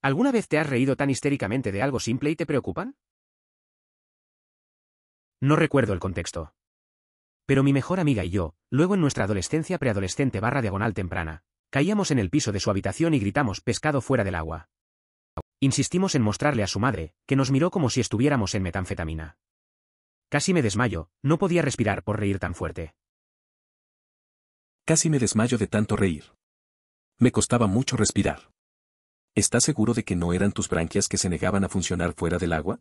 ¿Alguna vez te has reído tan histéricamente de algo simple y te preocupan? No recuerdo el contexto. Pero mi mejor amiga y yo, luego en nuestra adolescencia preadolescente /diagonal temprana, caíamos en el piso de su habitación y gritamos pescado fuera del agua. Insistimos en mostrarle a su madre, que nos miró como si estuviéramos en metanfetamina. Casi me desmayo, no podía respirar por reír tan fuerte. Casi me desmayo de tanto reír. Me costaba mucho respirar. ¿Estás seguro de que no eran tus branquias que se negaban a funcionar fuera del agua?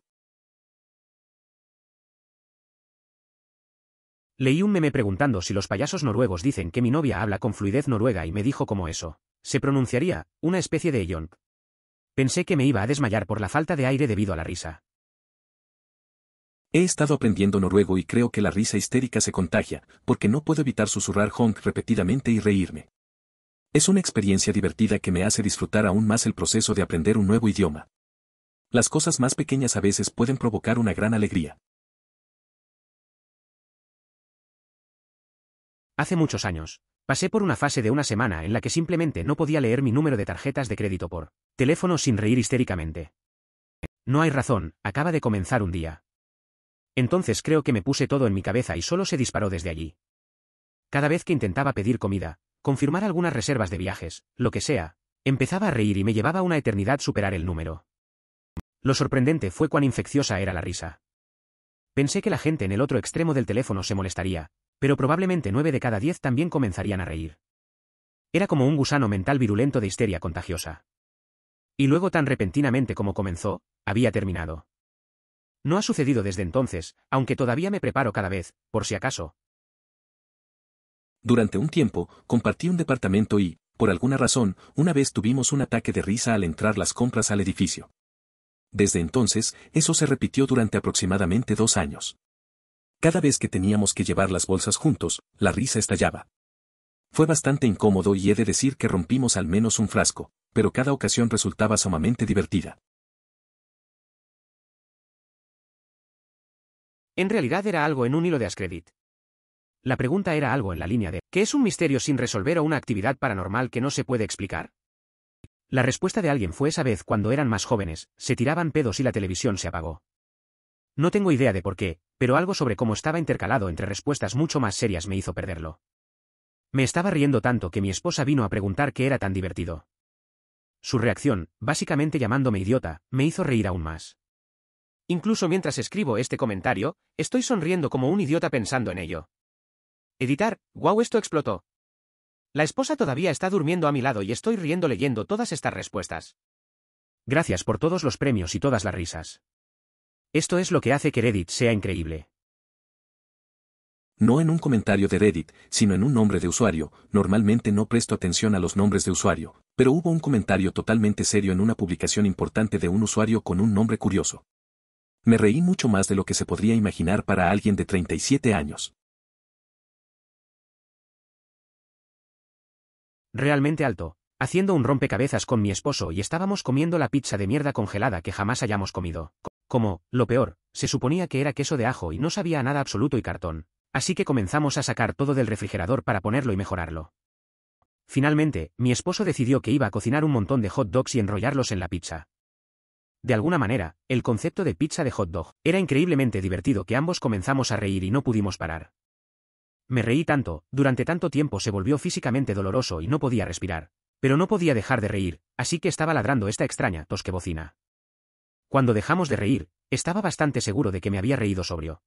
Leí un meme preguntando si los payasos noruegos dicen que mi novia habla con fluidez noruega y me dijo como eso. Se pronunciaría, una especie de yonk. Pensé que me iba a desmayar por la falta de aire debido a la risa. He estado aprendiendo noruego y creo que la risa histérica se contagia, porque no puedo evitar susurrar honk repetidamente y reírme. Es una experiencia divertida que me hace disfrutar aún más el proceso de aprender un nuevo idioma. Las cosas más pequeñas a veces pueden provocar una gran alegría. Hace muchos años, pasé por una fase de una semana en la que simplemente no podía leer mi número de tarjetas de crédito por teléfono sin reír histéricamente. No hay razón, acaba de comenzar un día. Entonces creo que me puse todo en mi cabeza y solo se disparó desde allí. Cada vez que intentaba pedir comida, confirmar algunas reservas de viajes, lo que sea, empezaba a reír y me llevaba una eternidad superar el número. Lo sorprendente fue cuán infecciosa era la risa. Pensé que la gente en el otro extremo del teléfono se molestaría, pero probablemente 9 de cada 10 también comenzarían a reír. Era como un gusano mental virulento de histeria contagiosa. Y luego tan repentinamente como comenzó, había terminado. No ha sucedido desde entonces, aunque todavía me preparo cada vez, por si acaso. Durante un tiempo, compartí un departamento y, por alguna razón, una vez tuvimos un ataque de risa al entrar las compras al edificio. Desde entonces, eso se repitió durante aproximadamente 2 años. Cada vez que teníamos que llevar las bolsas juntos, la risa estallaba. Fue bastante incómodo y he de decir que rompimos al menos un frasco, pero cada ocasión resultaba sumamente divertida. En realidad era algo en un hilo de Ascredit. La pregunta era algo en la línea de ¿qué es un misterio sin resolver o una actividad paranormal que no se puede explicar? La respuesta de alguien fue esa vez cuando eran más jóvenes, se tiraban pedos y la televisión se apagó. No tengo idea de por qué, pero algo sobre cómo estaba intercalado entre respuestas mucho más serias me hizo perderlo. Me estaba riendo tanto que mi esposa vino a preguntar qué era tan divertido. Su reacción, básicamente llamándome idiota, me hizo reír aún más. Incluso mientras escribo este comentario, estoy sonriendo como un idiota pensando en ello. Editar, wow, esto explotó. La esposa todavía está durmiendo a mi lado y estoy riendo leyendo todas estas respuestas. Gracias por todos los premios y todas las risas. Esto es lo que hace que Reddit sea increíble. No en un comentario de Reddit, sino en un nombre de usuario. Normalmente no presto atención a los nombres de usuario, pero hubo un comentario totalmente serio en una publicación importante de un usuario con un nombre curioso. Me reí mucho más de lo que se podría imaginar para alguien de 37 años. Realmente alto, haciendo un rompecabezas con mi esposo y estábamos comiendo la pizza de mierda congelada que jamás hayamos comido. Como, lo peor, se suponía que era queso de ajo y no sabía a nada absoluto y cartón. Así que comenzamos a sacar todo del refrigerador para ponerlo y mejorarlo. Finalmente, mi esposo decidió que iba a cocinar un montón de hot dogs y enrollarlos en la pizza. De alguna manera, el concepto de pizza de hot dog era increíblemente divertido que ambos comenzamos a reír y no pudimos parar. Me reí tanto, durante tanto tiempo se volvió físicamente doloroso y no podía respirar. Pero no podía dejar de reír, así que estaba ladrando esta extraña tos que bocina. Cuando dejamos de reír, estaba bastante seguro de que me había reído sobrio.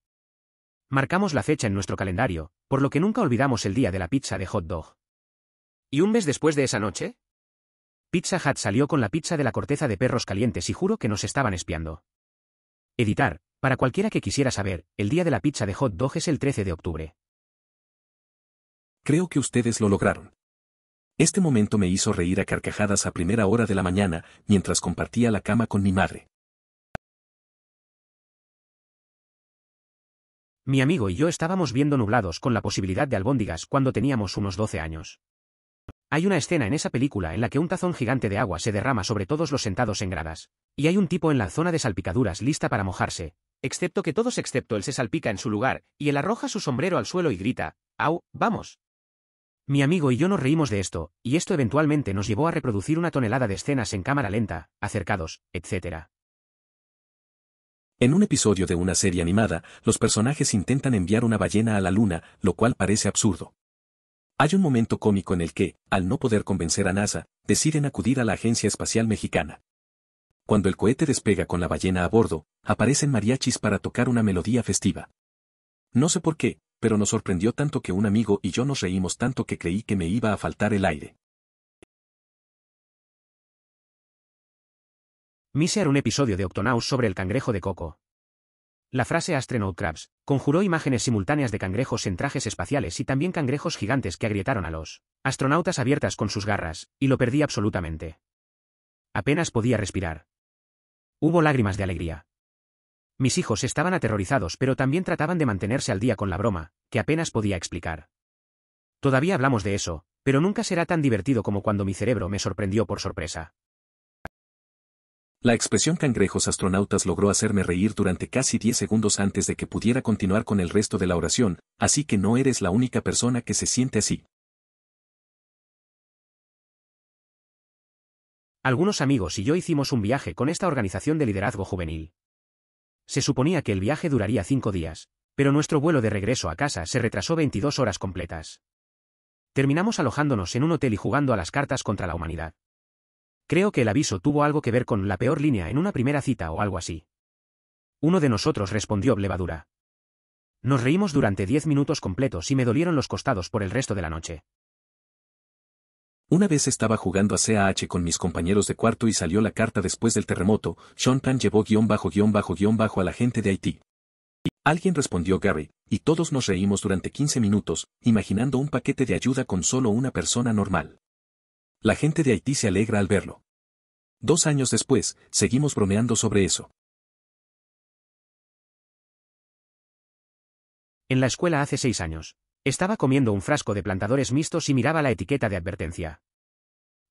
Marcamos la fecha en nuestro calendario, por lo que nunca olvidamos el día de la pizza de hot dog. ¿Y un mes después de esa noche? Pizza Hut salió con la pizza de la corteza de perros calientes y juro que nos estaban espiando. Editar, para cualquiera que quisiera saber, el día de la pizza de hot dog es el 13 de octubre. Creo que ustedes lo lograron. Este momento me hizo reír a carcajadas a primera hora de la mañana, mientras compartía la cama con mi madre. Mi amigo y yo estábamos viendo Nublados con la posibilidad de albóndigas cuando teníamos unos 12 años. Hay una escena en esa película en la que un tazón gigante de agua se derrama sobre todos los sentados en gradas, y hay un tipo en la zona de salpicaduras lista para mojarse, excepto que todos excepto él se salpica en su lugar, y él arroja su sombrero al suelo y grita, ¡au, vamos! Mi amigo y yo nos reímos de esto, y esto eventualmente nos llevó a reproducir una tonelada de escenas en cámara lenta, acercados, etc. En un episodio de una serie animada, los personajes intentan enviar una ballena a la luna, lo cual parece absurdo. Hay un momento cómico en el que, al no poder convencer a NASA, deciden acudir a la Agencia Espacial Mexicana. Cuando el cohete despega con la ballena a bordo, aparecen mariachis para tocar una melodía festiva. No sé por qué, pero nos sorprendió tanto que un amigo y yo nos reímos tanto que creí que me iba a faltar el aire. Misear, un episodio de Octonauts sobre el cangrejo de coco. La frase Astronaut Crabs conjuró imágenes simultáneas de cangrejos en trajes espaciales y también cangrejos gigantes que agrietaron a los astronautas abiertas con sus garras, y lo perdí absolutamente. Apenas podía respirar. Hubo lágrimas de alegría. Mis hijos estaban aterrorizados, pero también trataban de mantenerse al día con la broma, que apenas podía explicar. Todavía hablamos de eso, pero nunca será tan divertido como cuando mi cerebro me sorprendió por sorpresa. La expresión cangrejos astronautas logró hacerme reír durante casi 10 segundos antes de que pudiera continuar con el resto de la oración, así que no eres la única persona que se siente así. Algunos amigos y yo hicimos un viaje con esta organización de liderazgo juvenil. Se suponía que el viaje duraría 5 días, pero nuestro vuelo de regreso a casa se retrasó 22 horas completas. Terminamos alojándonos en un hotel y jugando a las cartas contra la humanidad. Creo que el aviso tuvo algo que ver con la peor línea en una primera cita o algo así. Uno de nosotros respondió levadura. Nos reímos durante 10 minutos completos y me dolieron los costados por el resto de la noche. Una vez estaba jugando a CAH con mis compañeros de cuarto y salió la carta después del terremoto, Sean Penn llevó ___ a la gente de Haití. Alguien respondió Gary, y todos nos reímos durante 15 minutos, imaginando un paquete de ayuda con solo una persona normal. La gente de Haití se alegra al verlo. 2 años después, seguimos bromeando sobre eso. En la escuela hace 6 años. Estaba comiendo un frasco de plantadores mixtos y miraba la etiqueta de advertencia.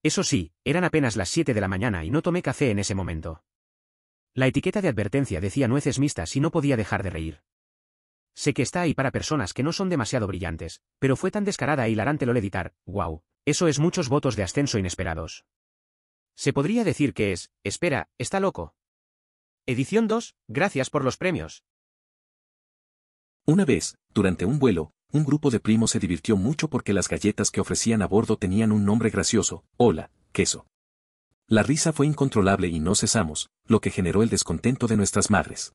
Eso sí, eran apenas las 7 de la mañana y no tomé café en ese momento. La etiqueta de advertencia decía nueces mixtas y no podía dejar de reír. Sé que está ahí para personas que no son demasiado brillantes, pero fue tan descarada e hilarante lo editar, wow, eso es muchos votos de ascenso inesperados. Se podría decir que es, espera, está loco. Edición 2, gracias por los premios. Una vez, durante un vuelo, un grupo de primos se divirtió mucho porque las galletas que ofrecían a bordo tenían un nombre gracioso, hola, queso. La risa fue incontrolable y no cesamos, lo que generó el descontento de nuestras madres.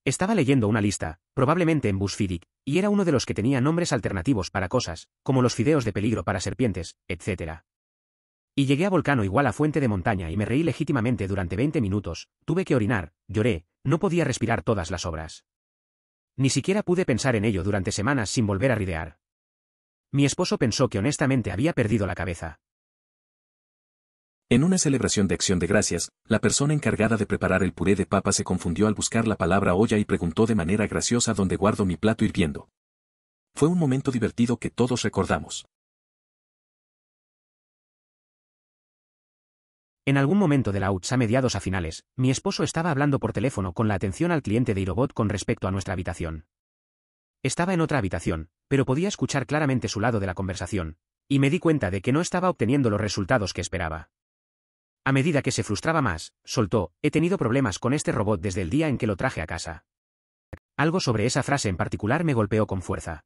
Estaba leyendo una lista, probablemente en BuzzFeed, y era uno de los que tenía nombres alternativos para cosas, como los fideos de peligro para serpientes, etc. Y llegué a volcano igual a fuente de montaña y me reí legítimamente durante 20 minutos, tuve que orinar, lloré, no podía respirar todas las obras. Ni siquiera pude pensar en ello durante semanas sin volver a ridear. Mi esposo pensó que honestamente había perdido la cabeza. En una celebración de Acción de Gracias, la persona encargada de preparar el puré de papa se confundió al buscar la palabra olla y preguntó de manera graciosa dónde guardo mi plato hirviendo. Fue un momento divertido que todos recordamos. En algún momento de la UTS a mediados a finales, mi esposo estaba hablando por teléfono con la atención al cliente de iRobot con respecto a nuestra habitación. Estaba en otra habitación, pero podía escuchar claramente su lado de la conversación, y me di cuenta de que no estaba obteniendo los resultados que esperaba. A medida que se frustraba más, soltó, he tenido problemas con este robot desde el día en que lo traje a casa. Algo sobre esa frase en particular me golpeó con fuerza.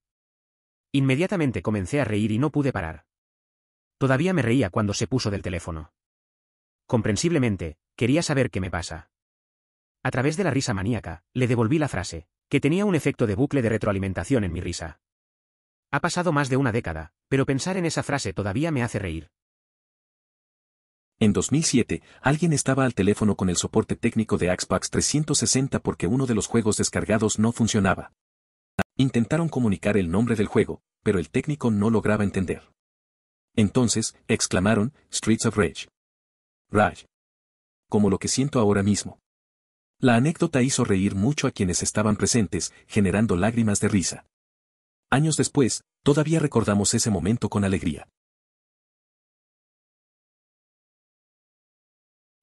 Inmediatamente comencé a reír y no pude parar. Todavía me reía cuando se puso del teléfono. Comprensiblemente, quería saber qué me pasa. A través de la risa maníaca, le devolví la frase, que tenía un efecto de bucle de retroalimentación en mi risa. Ha pasado más de una década, pero pensar en esa frase todavía me hace reír. En 2007, alguien estaba al teléfono con el soporte técnico de Xbox 360 porque uno de los juegos descargados no funcionaba. Intentaron comunicar el nombre del juego, pero el técnico no lograba entender. Entonces, exclamaron, Streets of Rage. Rage. Como lo que siento ahora mismo. La anécdota hizo reír mucho a quienes estaban presentes, generando lágrimas de risa. Años después, todavía recordamos ese momento con alegría.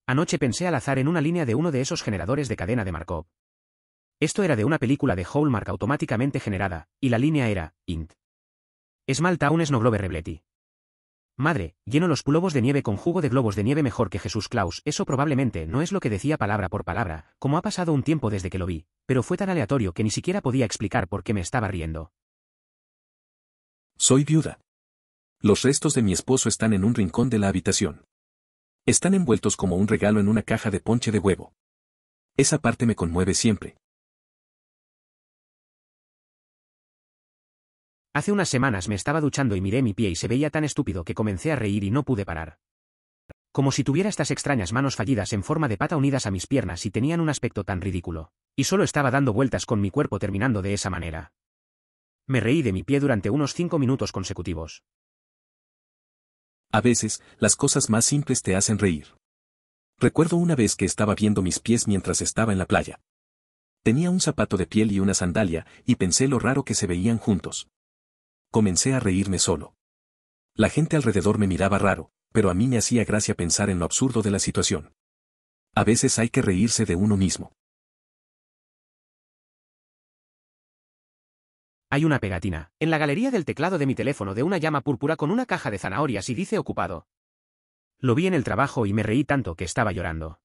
Anoche pensé al azar en una línea de uno de esos generadores de cadena de Markov. Esto era de una película de Hallmark automáticamente generada, y la línea era, int. Small Town Snow Rebletti. Madre, lleno los globos de nieve con jugo de globos de nieve mejor que Jesús Claus. Eso probablemente no es lo que decía palabra por palabra, como ha pasado un tiempo desde que lo vi, pero fue tan aleatorio que ni siquiera podía explicar por qué me estaba riendo. Soy viuda. Los restos de mi esposo están en un rincón de la habitación. Están envueltos como un regalo en una caja de ponche de huevo. Esa parte me conmueve siempre. Hace unas semanas me estaba duchando y miré mi pie y se veía tan estúpido que comencé a reír y no pude parar. Como si tuviera estas extrañas manos fallidas en forma de pata unidas a mis piernas y tenían un aspecto tan ridículo. Y solo estaba dando vueltas con mi cuerpo terminando de esa manera. Me reí de mi pie durante unos 5 minutos consecutivos. A veces, las cosas más simples te hacen reír. Recuerdo una vez que estaba viendo mis pies mientras estaba en la playa. Tenía un zapato de piel y una sandalia, y pensé lo raro que se veían juntos. Comencé a reírme solo. La gente alrededor me miraba raro, pero a mí me hacía gracia pensar en lo absurdo de la situación. A veces hay que reírse de uno mismo. Hay una pegatina, en la galería del teclado de mi teléfono de una llama púrpura con una caja de zanahorias y dice ocupado. Lo vi en el trabajo y me reí tanto que estaba llorando.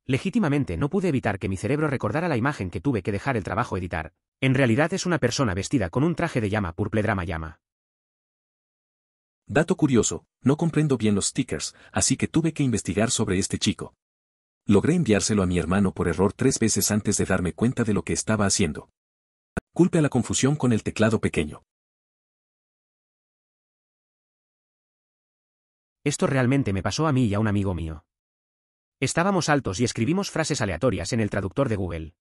Legítimamente no pude evitar que mi cerebro recordara la imagen que tuve que dejar el trabajo editar. En realidad es una persona vestida con un traje de llama purple drama llama. Dato curioso, no comprendo bien los stickers, así que tuve que investigar sobre este chico. Logré enviárselo a mi hermano por error 3 veces antes de darme cuenta de lo que estaba haciendo. Culpe a la confusión con el teclado pequeño. Esto realmente me pasó a mí y a un amigo mío. Estábamos altos y escribimos frases aleatorias en el traductor de Google.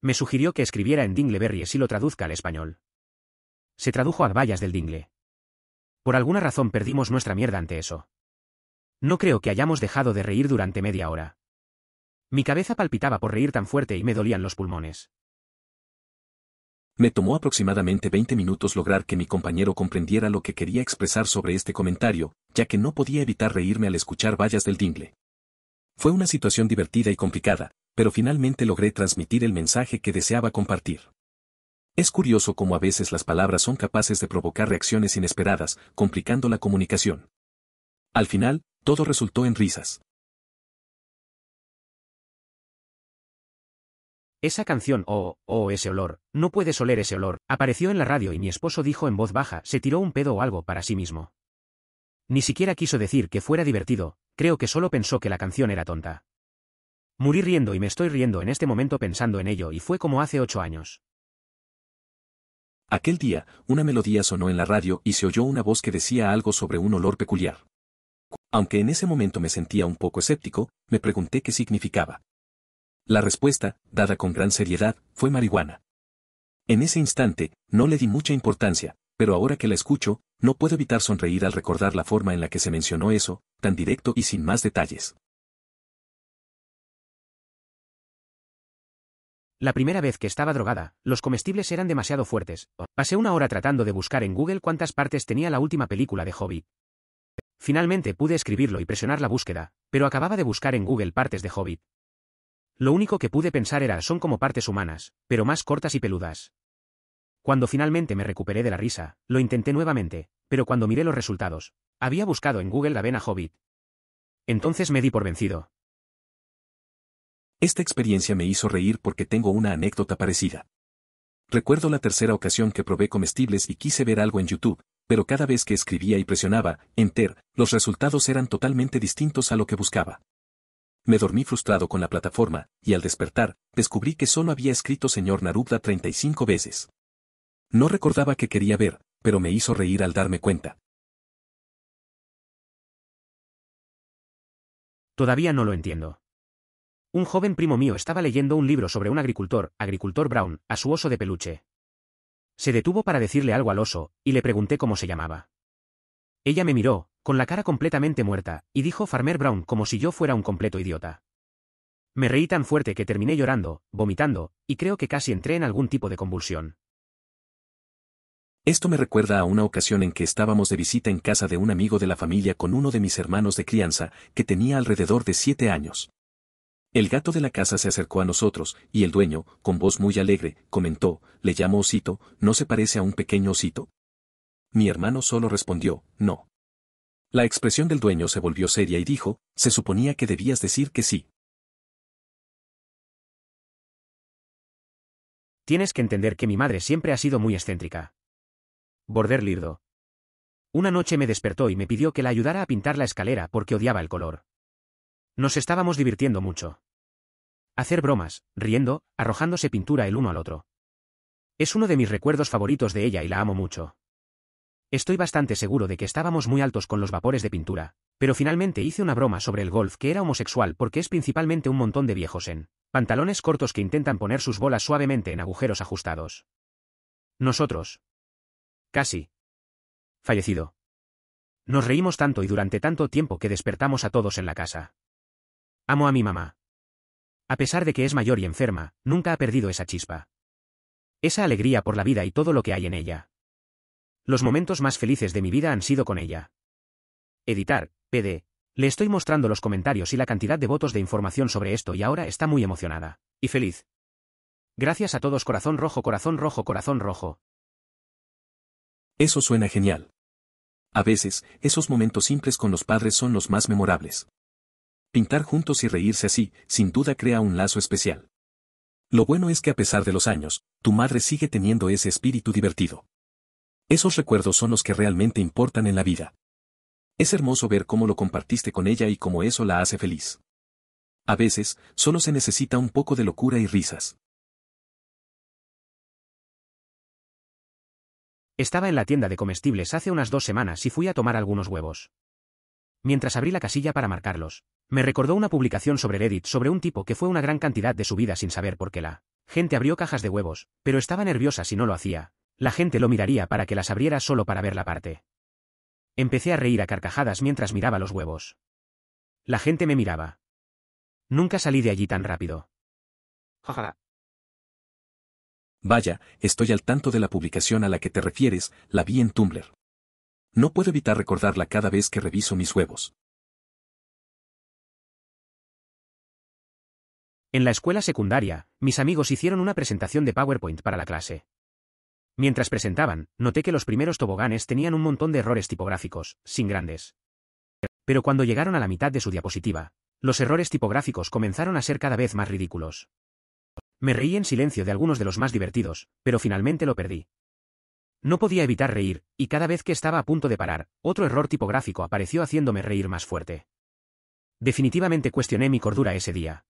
Me sugirió que escribiera en Dingleberries y lo traduzca al español. Se tradujo a vallas del Dingle. Por alguna razón perdimos nuestra mierda ante eso. No creo que hayamos dejado de reír durante media hora. Mi cabeza palpitaba por reír tan fuerte y me dolían los pulmones. Me tomó aproximadamente 20 minutos lograr que mi compañero comprendiera lo que quería expresar sobre este comentario, ya que no podía evitar reírme al escuchar vallas del Dingle. Fue una situación divertida y complicada, pero finalmente logré transmitir el mensaje que deseaba compartir. Es curioso cómo a veces las palabras son capaces de provocar reacciones inesperadas, complicando la comunicación. Al final, todo resultó en risas. Esa canción, ese olor, no puedes oler ese olor, apareció en la radio y mi esposo dijo en voz baja, se tiró un pedo o algo para sí mismo. Ni siquiera quiso decir que fuera divertido, creo que solo pensó que la canción era tonta. Morí riendo y me estoy riendo en este momento pensando en ello y fue como hace 8 años. Aquel día, una melodía sonó en la radio y se oyó una voz que decía algo sobre un olor peculiar. Aunque en ese momento me sentía un poco escéptico, me pregunté qué significaba. La respuesta, dada con gran seriedad, fue marihuana. En ese instante, no le di mucha importancia, pero ahora que la escucho, no puedo evitar sonreír al recordar la forma en la que se mencionó eso, tan directo y sin más detalles. La primera vez que estaba drogada, los comestibles eran demasiado fuertes. Pasé una hora tratando de buscar en Google cuántas partes tenía la última película de Hobbit. Finalmente pude escribirlo y presionar la búsqueda, pero acababa de buscar en Google partes de Hobbit. Lo único que pude pensar era son como partes humanas, pero más cortas y peludas. Cuando finalmente me recuperé de la risa, lo intenté nuevamente, pero cuando miré los resultados, había buscado en Google la vena Hobbit. Entonces me di por vencido. Esta experiencia me hizo reír porque tengo una anécdota parecida. Recuerdo la tercera ocasión que probé comestibles y quise ver algo en YouTube, pero cada vez que escribía y presionaba Enter, los resultados eran totalmente distintos a lo que buscaba. Me dormí frustrado con la plataforma, y al despertar, descubrí que solo había escrito Señor Narubda 35 veces. No recordaba qué quería ver, pero me hizo reír al darme cuenta. Todavía no lo entiendo. Un joven primo mío estaba leyendo un libro sobre un agricultor Brown, a su oso de peluche. Se detuvo para decirle algo al oso, y le pregunté cómo se llamaba. Ella me miró, con la cara completamente muerta, y dijo Farmer Brown como si yo fuera un completo idiota. Me reí tan fuerte que terminé llorando, vomitando, y creo que casi entré en algún tipo de convulsión. Esto me recuerda a una ocasión en que estábamos de visita en casa de un amigo de la familia con uno de mis hermanos de crianza, que tenía alrededor de 7 años. El gato de la casa se acercó a nosotros, y el dueño, con voz muy alegre, comentó, «¿Le llamo osito? ¿No se parece a un pequeño osito?» Mi hermano solo respondió, «No». La expresión del dueño se volvió seria y dijo, «Se suponía que debías decir que sí». Tienes que entender que mi madre siempre ha sido muy excéntrica. Border Lirdo. Una noche me despertó y me pidió que la ayudara a pintar la escalera porque odiaba el color. Nos estábamos divirtiendo mucho. Hacer bromas, riendo, arrojándose pintura el uno al otro. Es uno de mis recuerdos favoritos de ella y la amo mucho. Estoy bastante seguro de que estábamos muy altos con los vapores de pintura, pero finalmente hice una broma sobre el golf que era homosexual porque es principalmente un montón de viejos en pantalones cortos que intentan poner sus bolas suavemente en agujeros ajustados. Nosotros. Casi. Fallecido. Nos reímos tanto y durante tanto tiempo que despertamos a todos en la casa. Amo a mi mamá. A pesar de que es mayor y enferma, nunca ha perdido esa chispa. Esa alegría por la vida y todo lo que hay en ella. Los momentos más felices de mi vida han sido con ella. Editar, PD. Le estoy mostrando los comentarios y la cantidad de votos de información sobre esto y ahora está muy emocionada. Y feliz. Gracias a todos, corazón rojo, corazón rojo, corazón rojo. Eso suena genial. A veces, esos momentos simples con los padres son los más memorables. Pintar juntos y reírse así, sin duda crea un lazo especial. Lo bueno es que a pesar de los años, tu madre sigue teniendo ese espíritu divertido. Esos recuerdos son los que realmente importan en la vida. Es hermoso ver cómo lo compartiste con ella y cómo eso la hace feliz. A veces, solo se necesita un poco de locura y risas. Estaba en la tienda de comestibles hace unas 2 semanas y fui a tomar algunos huevos. Mientras abrí la casilla para marcarlos, me recordó una publicación sobre Reddit sobre un tipo que fue una gran cantidad de su vida sin saber por qué la gente abrió cajas de huevos, pero estaba nerviosa si no lo hacía. La gente lo miraría para que las abriera solo para ver la parte. Empecé a reír a carcajadas mientras miraba los huevos. La gente me miraba. Nunca salí de allí tan rápido. Jaja. Vaya, estoy al tanto de la publicación a la que te refieres, la vi en Tumblr. No puedo evitar recordarla cada vez que reviso mis huevos. En la escuela secundaria, mis amigos hicieron una presentación de PowerPoint para la clase. Mientras presentaban, noté que los primeros toboganes tenían un montón de errores tipográficos, sin grandes. Pero cuando llegaron a la mitad de su diapositiva, los errores tipográficos comenzaron a ser cada vez más ridículos. Me reí en silencio de algunos de los más divertidos, pero finalmente lo perdí. No podía evitar reír, y cada vez que estaba a punto de parar, otro error tipográfico apareció haciéndome reír más fuerte. Definitivamente cuestioné mi cordura ese día.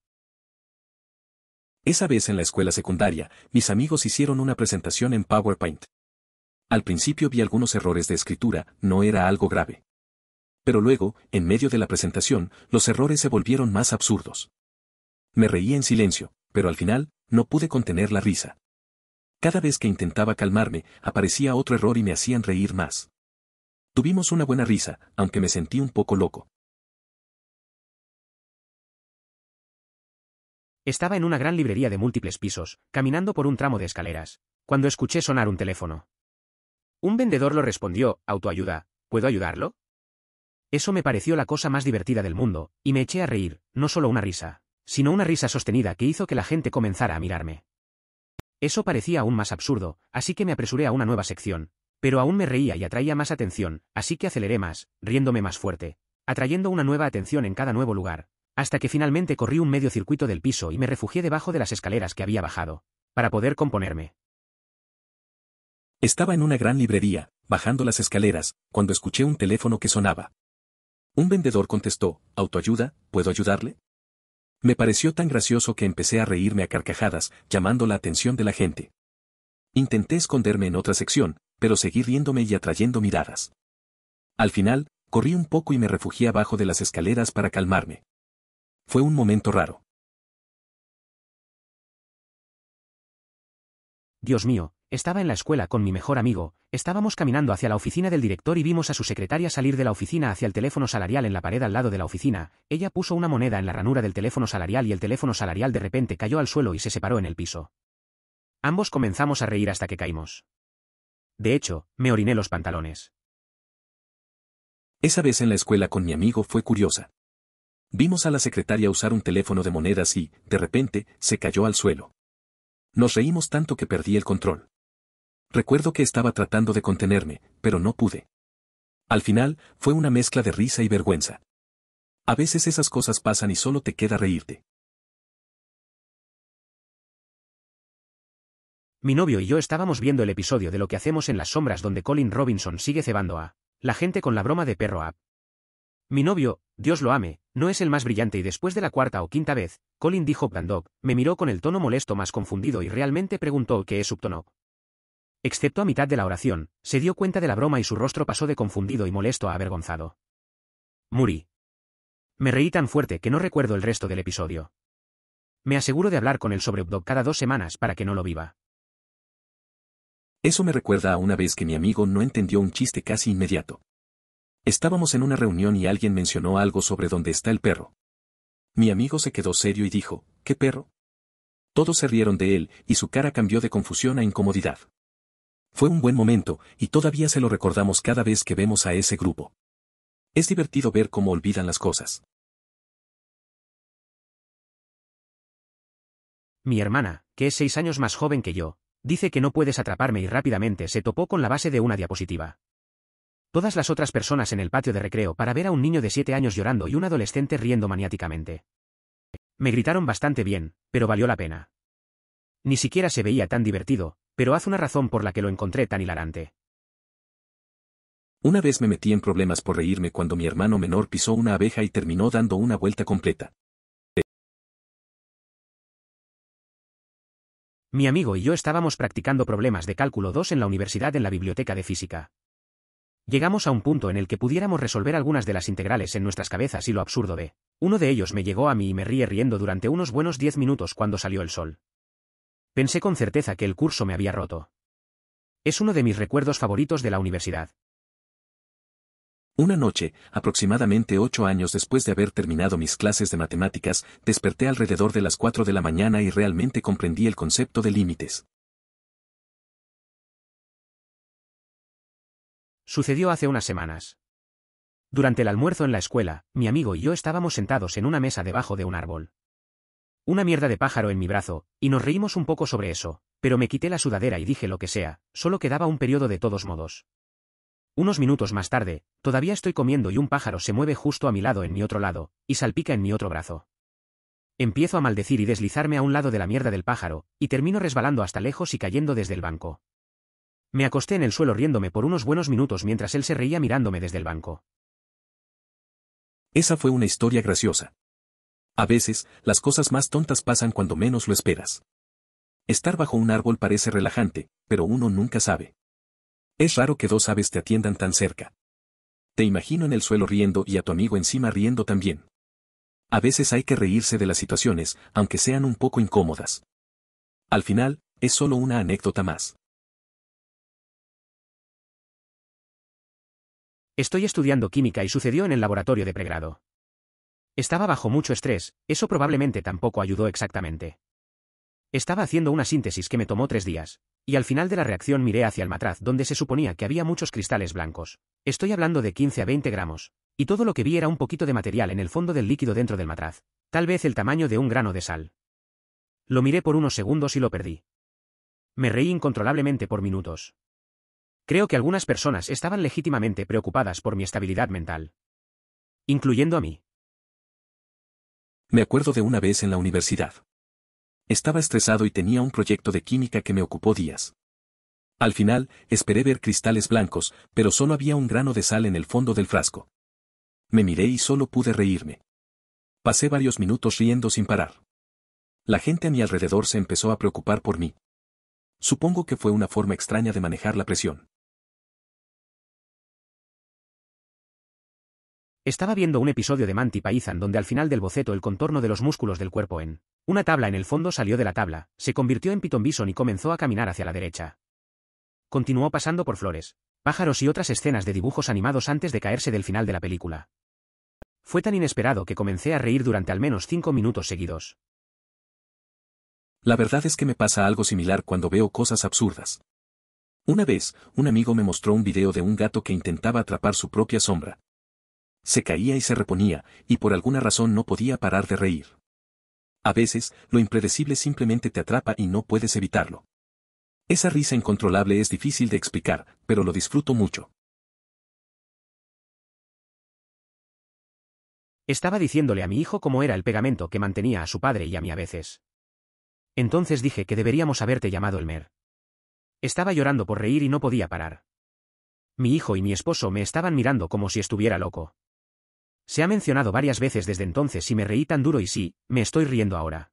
Esa vez en la escuela secundaria, mis amigos hicieron una presentación en PowerPoint. Al principio vi algunos errores de escritura, no era algo grave. Pero luego, en medio de la presentación, los errores se volvieron más absurdos. Me reí en silencio, pero al final, no pude contener la risa. Cada vez que intentaba calmarme, aparecía otro error y me hacían reír más. Tuvimos una buena risa, aunque me sentí un poco loco. Estaba en una gran librería de múltiples pisos, caminando por un tramo de escaleras, cuando escuché sonar un teléfono. Un vendedor lo respondió, autoayuda, ¿puedo ayudarlo? Eso me pareció la cosa más divertida del mundo, y me eché a reír, no solo una risa, sino una risa sostenida que hizo que la gente comenzara a mirarme. Eso parecía aún más absurdo, así que me apresuré a una nueva sección, pero aún me reía y atraía más atención, así que aceleré más, riéndome más fuerte, atrayendo una nueva atención en cada nuevo lugar, hasta que finalmente corrí un medio circuito del piso y me refugié debajo de las escaleras que había bajado, para poder componerme. Estaba en una gran librería, bajando las escaleras, cuando escuché un teléfono que sonaba. Un vendedor contestó, ¿autoayuda? ¿Puedo ayudarle? Me pareció tan gracioso que empecé a reírme a carcajadas, llamando la atención de la gente. Intenté esconderme en otra sección, pero seguí riéndome y atrayendo miradas. Al final, corrí un poco y me refugié abajo de las escaleras para calmarme. Fue un momento raro. Dios mío, estaba en la escuela con mi mejor amigo, estábamos caminando hacia la oficina del director y vimos a su secretaria salir de la oficina hacia el teléfono salarial en la pared al lado de la oficina. Ella puso una moneda en la ranura del teléfono salarial y el teléfono salarial de repente cayó al suelo y se separó en el piso. Ambos comenzamos a reír hasta que caímos. De hecho, me oriné los pantalones. Esa vez en la escuela con mi amigo fue curiosa. Vimos a la secretaria usar un teléfono de monedas y, de repente, se cayó al suelo. Nos reímos tanto que perdí el control. Recuerdo que estaba tratando de contenerme, pero no pude. Al final, fue una mezcla de risa y vergüenza. A veces esas cosas pasan y solo te queda reírte. Mi novio y yo estábamos viendo el episodio de Lo que hacemos en las sombras donde Colin Robinson sigue cebando a la gente con la broma de perro app. Mi novio, Dios lo ame, no es el más brillante y después de la cuarta o quinta vez, Colin dijo Brandog, me miró con el tono molesto más confundido y realmente preguntó qué es Subtonog. Excepto a mitad de la oración, se dio cuenta de la broma y su rostro pasó de confundido y molesto a avergonzado. Muri. Me reí tan fuerte que no recuerdo el resto del episodio. Me aseguro de hablar con él sobre Updog cada 2 semanas para que no lo viva. Eso me recuerda a una vez que mi amigo no entendió un chiste casi inmediato. Estábamos en una reunión y alguien mencionó algo sobre dónde está el perro. Mi amigo se quedó serio y dijo, ¿qué perro? Todos se rieron de él y su cara cambió de confusión a incomodidad. Fue un buen momento y todavía se lo recordamos cada vez que vemos a ese grupo. Es divertido ver cómo olvidan las cosas. Mi hermana, que es 6 años más joven que yo, dice que no puedes atraparme y rápidamente se topó con la base de una diapositiva. Todas las otras personas en el patio de recreo para ver a un niño de 7 años llorando y un adolescente riendo maniáticamente. Me gritaron bastante bien, pero valió la pena. Ni siquiera se veía tan divertido, pero haz una razón por la que lo encontré tan hilarante. Una vez me metí en problemas por reírme cuando mi hermano menor pisó una abeja y terminó dando una vuelta completa. Mi amigo y yo estábamos practicando problemas de cálculo 2 en la universidad en la biblioteca de física. Llegamos a un punto en el que pudiéramos resolver algunas de las integrales en nuestras cabezas y lo absurdo de uno de ellos me llegó a mí y me ríe riendo durante unos buenos 10 minutos cuando salió el sol. Pensé con certeza que el curso me había roto. Es uno de mis recuerdos favoritos de la universidad. Una noche, aproximadamente 8 años después de haber terminado mis clases de matemáticas, desperté alrededor de las 4 de la mañana y realmente comprendí el concepto de límites. Sucedió hace unas semanas. Durante el almuerzo en la escuela, mi amigo y yo estábamos sentados en una mesa debajo de un árbol. Una mierda de pájaro en mi brazo, y nos reímos un poco sobre eso, pero me quité la sudadera y dije lo que sea, solo quedaba un periodo de todos modos. Unos minutos más tarde, todavía estoy comiendo y un pájaro se mueve justo a mi lado en mi otro lado, y salpica en mi otro brazo. Empiezo a maldecir y deslizarme a un lado de la mierda del pájaro, y termino resbalando hasta lejos y cayendo desde el banco. Me acosté en el suelo riéndome por unos buenos minutos mientras él se reía mirándome desde el banco. Esa fue una historia graciosa. A veces, las cosas más tontas pasan cuando menos lo esperas. Estar bajo un árbol parece relajante, pero uno nunca sabe. Es raro que 2 aves te atiendan tan cerca. Te imagino en el suelo riendo y a tu amigo encima riendo también. A veces hay que reírse de las situaciones, aunque sean un poco incómodas. Al final, es solo una anécdota más. Estoy estudiando química y sucedió en el laboratorio de pregrado. Estaba bajo mucho estrés, eso probablemente tampoco ayudó exactamente. Estaba haciendo una síntesis que me tomó 3 días, y al final de la reacción miré hacia el matraz donde se suponía que había muchos cristales blancos. Estoy hablando de 15 a 20 gramos, y todo lo que vi era un poquito de material en el fondo del líquido dentro del matraz, tal vez el tamaño de un grano de sal. Lo miré por unos segundos y lo perdí. Me reí incontrolablemente por minutos. Creo que algunas personas estaban legítimamente preocupadas por mi estabilidad mental. Incluyendo a mí. Me acuerdo de una vez en la universidad. Estaba estresado y tenía un proyecto de química que me ocupó días. Al final, esperé ver cristales blancos, pero solo había un grano de sal en el fondo del frasco. Me miré y solo pude reírme. Pasé varios minutos riendo sin parar. La gente a mi alrededor se empezó a preocupar por mí. Supongo que fue una forma extraña de manejar la presión. Estaba viendo un episodio de Monty Python donde al final del boceto el contorno de los músculos del cuerpo en una tabla en el fondo salió de la tabla, se convirtió en Piton Bison y comenzó a caminar hacia la derecha. Continuó pasando por flores, pájaros y otras escenas de dibujos animados antes de caerse del final de la película. Fue tan inesperado que comencé a reír durante al menos 5 minutos seguidos. La verdad es que me pasa algo similar cuando veo cosas absurdas. Una vez, un amigo me mostró un video de un gato que intentaba atrapar su propia sombra. se caía y se reponía, y por alguna razón no podía parar de reír. A veces, lo impredecible simplemente te atrapa y no puedes evitarlo. Esa risa incontrolable es difícil de explicar, pero lo disfruto mucho. Estaba diciéndole a mi hijo cómo era el pegamento que mantenía a su padre y a mí a veces. Entonces dije que deberíamos haberte llamado Elmer. Estaba llorando por reír y no podía parar. Mi hijo y mi esposo me estaban mirando como si estuviera loco. Se ha mencionado varias veces desde entonces y me reí tan duro y sí, me estoy riendo ahora.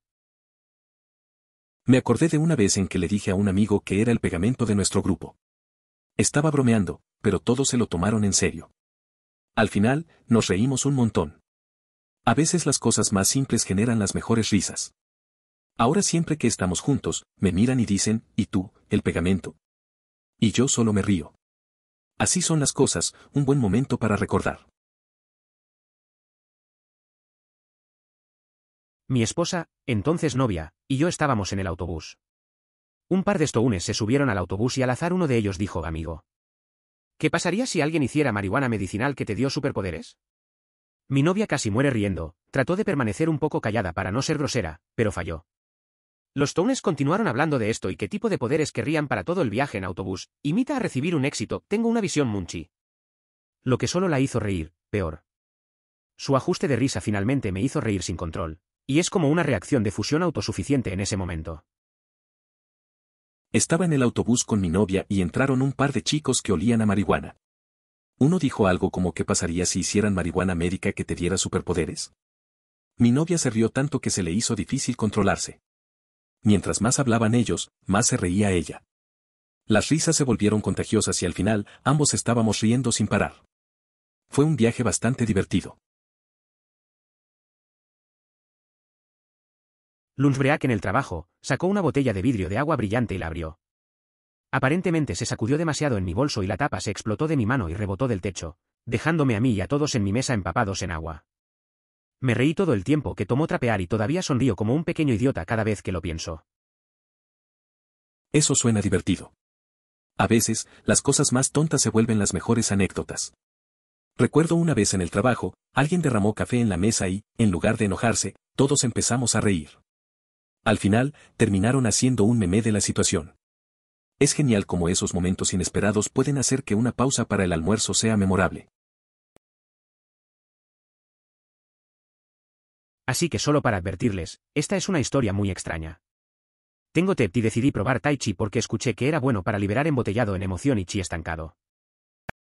Me acordé de una vez en que le dije a un amigo que era el pegamento de nuestro grupo. Estaba bromeando, pero todos se lo tomaron en serio. Al final, nos reímos un montón. A veces las cosas más simples generan las mejores risas. Ahora siempre que estamos juntos, me miran y dicen, ¿y tú, el pegamento? Y yo solo me río. Así son las cosas, un buen momento para recordar. Mi esposa, entonces novia, y yo estábamos en el autobús. Un par de stounes se subieron al autobús y al azar uno de ellos dijo, amigo. ¿Qué pasaría si alguien hiciera marihuana medicinal que te dio superpoderes? Mi novia casi muere riendo, trató de permanecer un poco callada para no ser grosera, pero falló. Los stounes continuaron hablando de esto y qué tipo de poderes querrían para todo el viaje en autobús. Imita a recibir un éxito, tengo una visión Munchi. Lo que solo la hizo reír, peor. Su ajuste de risa finalmente me hizo reír sin control. Y es como una reacción de fusión autosuficiente en ese momento. Estaba en el autobús con mi novia y entraron un par de chicos que olían a marihuana. Uno dijo algo como ¿qué pasaría si hicieran marihuana médica que te diera superpoderes? Mi novia se rió tanto que se le hizo difícil controlarse. Mientras más hablaban ellos, más se reía ella. Las risas se volvieron contagiosas y al final, ambos estábamos riendo sin parar. Fue un viaje bastante divertido. Lunchbreak en el trabajo, sacó una botella de vidrio de agua brillante y la abrió. Aparentemente se sacudió demasiado en mi bolso y la tapa se explotó de mi mano y rebotó del techo, dejándome a mí y a todos en mi mesa empapados en agua. Me reí todo el tiempo que tomó trapear y todavía sonrío como un pequeño idiota cada vez que lo pienso. Eso suena divertido. A veces, las cosas más tontas se vuelven las mejores anécdotas. Recuerdo una vez en el trabajo, alguien derramó café en la mesa y, en lugar de enojarse, todos empezamos a reír. Al final, terminaron haciendo un meme de la situación. Es genial cómo esos momentos inesperados pueden hacer que una pausa para el almuerzo sea memorable. Así que solo para advertirles, esta es una historia muy extraña. Tengo TED y decidí probar Tai Chi porque escuché que era bueno para liberar embotellado en emoción y chi estancado.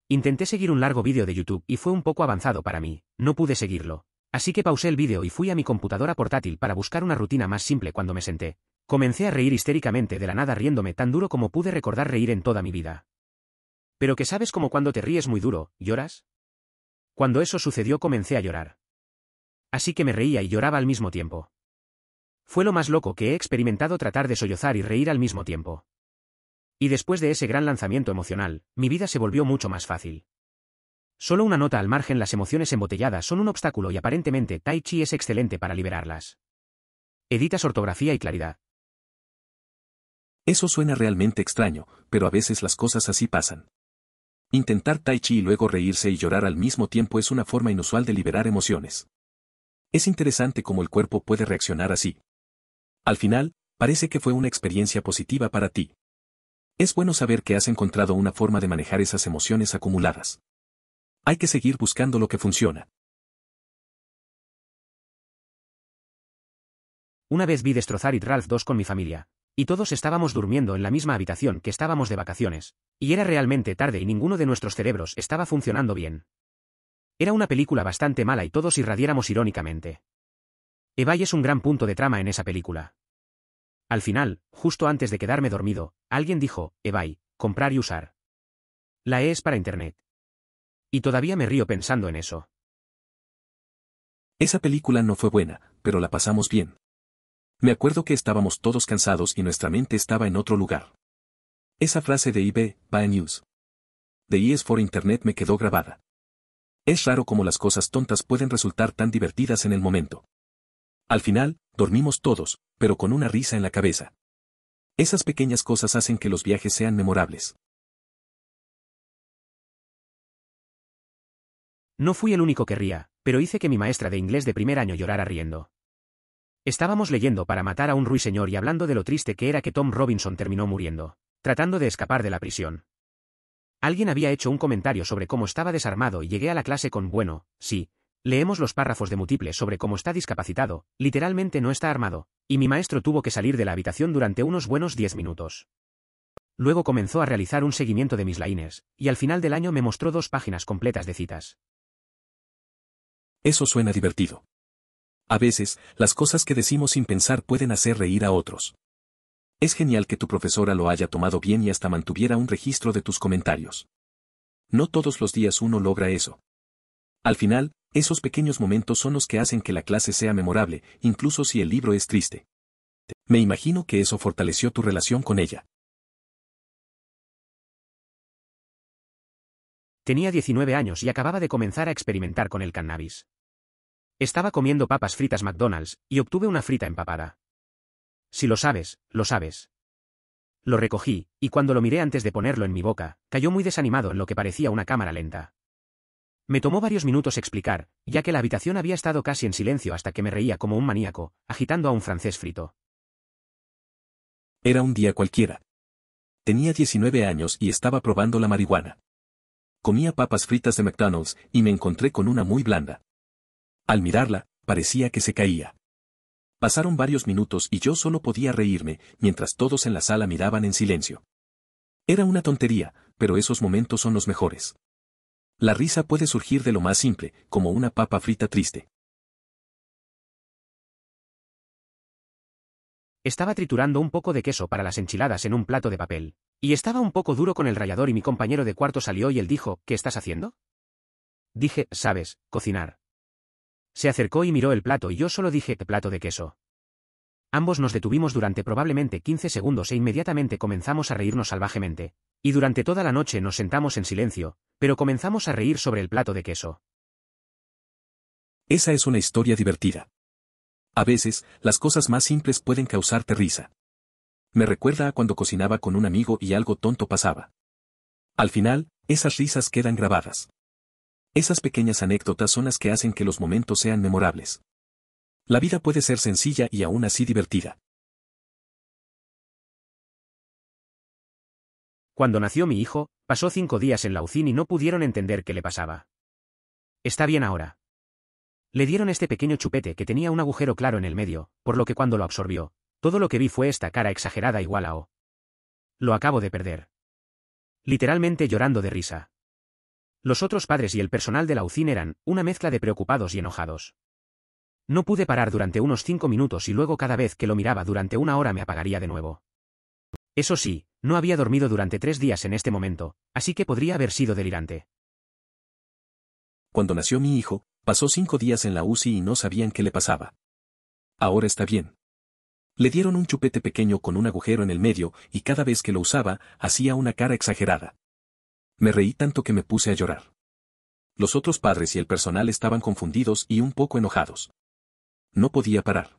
Intenté seguir un largo vídeo de YouTube y fue un poco avanzado para mí, no pude seguirlo. Así que pausé el vídeo y fui a mi computadora portátil para buscar una rutina más simple cuando me senté. Comencé a reír histéricamente de la nada riéndome tan duro como pude recordar reír en toda mi vida. Pero que sabes como cuando te ríes muy duro, ¿lloras? Cuando eso sucedió comencé a llorar. Así que me reía y lloraba al mismo tiempo. Fue lo más loco que he experimentado tratar de sollozar y reír al mismo tiempo. Y después de ese gran lanzamiento emocional, mi vida se volvió mucho más fácil. Solo una nota al margen: las emociones embotelladas son un obstáculo y aparentemente Tai Chi es excelente para liberarlas. Editas ortografía y claridad. Eso suena realmente extraño, pero a veces las cosas así pasan. Intentar Tai Chi y luego reírse y llorar al mismo tiempo es una forma inusual de liberar emociones. Es interesante cómo el cuerpo puede reaccionar así. Al final, parece que fue una experiencia positiva para ti. Es bueno saber que has encontrado una forma de manejar esas emociones acumuladas. Hay que seguir buscando lo que funciona. Una vez vi destrozar It Ralph 2 con mi familia. Y todos estábamos durmiendo en la misma habitación que estábamos de vacaciones. Y era realmente tarde y ninguno de nuestros cerebros estaba funcionando bien. Era una película bastante mala y todos irradiáramos irónicamente. eBay es un gran punto de trama en esa película. Al final, justo antes de quedarme dormido, alguien dijo, eBay, comprar y usar. La E es para Internet. Y todavía me río pensando en eso. Esa película no fue buena, pero la pasamos bien. Me acuerdo que estábamos todos cansados y nuestra mente estaba en otro lugar. Esa frase de eBay, buy news. The E is for Internet me quedó grabada. Es raro cómo las cosas tontas pueden resultar tan divertidas en el momento. Al final, dormimos todos, pero con una risa en la cabeza. Esas pequeñas cosas hacen que los viajes sean memorables. No fui el único que ría, pero hice que mi maestra de inglés de primer año llorara riendo. Estábamos leyendo Para matar a un ruiseñor y hablando de lo triste que era que Tom Robinson terminó muriendo, tratando de escapar de la prisión. Alguien había hecho un comentario sobre cómo estaba desarmado y llegué a la clase con bueno, sí, leemos los párrafos de Múltiple sobre cómo está discapacitado, literalmente no está armado, y mi maestro tuvo que salir de la habitación durante unos buenos 10 minutos. Luego comenzó a realizar un seguimiento de mis laínes, y al final del año me mostró 2 páginas completas de citas. Eso suena divertido. A veces, las cosas que decimos sin pensar pueden hacer reír a otros. Es genial que tu profesora lo haya tomado bien y hasta mantuviera un registro de tus comentarios. No todos los días uno logra eso. Al final, esos pequeños momentos son los que hacen que la clase sea memorable, incluso si el libro es triste. Me imagino que eso fortaleció tu relación con ella. Tenía 19 años y acababa de comenzar a experimentar con el cannabis. Estaba comiendo papas fritas McDonald's, y obtuve una frita empapada. Si lo sabes, lo sabes. Lo recogí, y cuando lo miré antes de ponerlo en mi boca, cayó muy desanimado en lo que parecía una cámara lenta. Me tomó varios minutos explicar, ya que la habitación había estado casi en silencio hasta que me reía como un maníaco, agitando a un francés frito. Era un día cualquiera. Tenía 19 años y estaba probando la marihuana. Comía papas fritas de McDonald's y me encontré con una muy blanda. Al mirarla, parecía que se caía. Pasaron varios minutos y yo solo podía reírme, mientras todos en la sala miraban en silencio. Era una tontería, pero esos momentos son los mejores. La risa puede surgir de lo más simple, como una papa frita triste. Estaba triturando un poco de queso para las enchiladas en un plato de papel, y estaba un poco duro con el rallador y mi compañero de cuarto salió y él dijo, ¿qué estás haciendo? Dije, sabes, cocinar. Se acercó y miró el plato y yo solo dije, plato de queso. Ambos nos detuvimos durante probablemente 15 segundos e inmediatamente comenzamos a reírnos salvajemente, y durante toda la noche nos sentamos en silencio, pero comenzamos a reír sobre el plato de queso. Esa es una historia divertida. A veces, las cosas más simples pueden causarte risa. Me recuerda a cuando cocinaba con un amigo y algo tonto pasaba. Al final, esas risas quedan grabadas. Esas pequeñas anécdotas son las que hacen que los momentos sean memorables. La vida puede ser sencilla y aún así divertida. Cuando nació mi hijo, pasó 5 días en la UCI y no pudieron entender qué le pasaba. Está bien ahora. Le dieron este pequeño chupete que tenía un agujero claro en el medio, por lo que cuando lo absorbió, todo lo que vi fue esta cara exagerada igual a O. Lo acabo de perder. Literalmente llorando de risa. Los otros padres y el personal de la UCI eran una mezcla de preocupados y enojados. No pude parar durante unos 5 minutos y luego cada vez que lo miraba durante 1 hora me apagaría de nuevo. Eso sí, no había dormido durante 3 días en este momento, así que podría haber sido delirante. Cuando nació mi hijo, pasó 5 días en la UCI y no sabían qué le pasaba. Ahora está bien. Le dieron un chupete pequeño con un agujero en el medio y cada vez que lo usaba, hacía una cara exagerada. Me reí tanto que me puse a llorar. Los otros padres y el personal estaban confundidos y un poco enojados. No podía parar.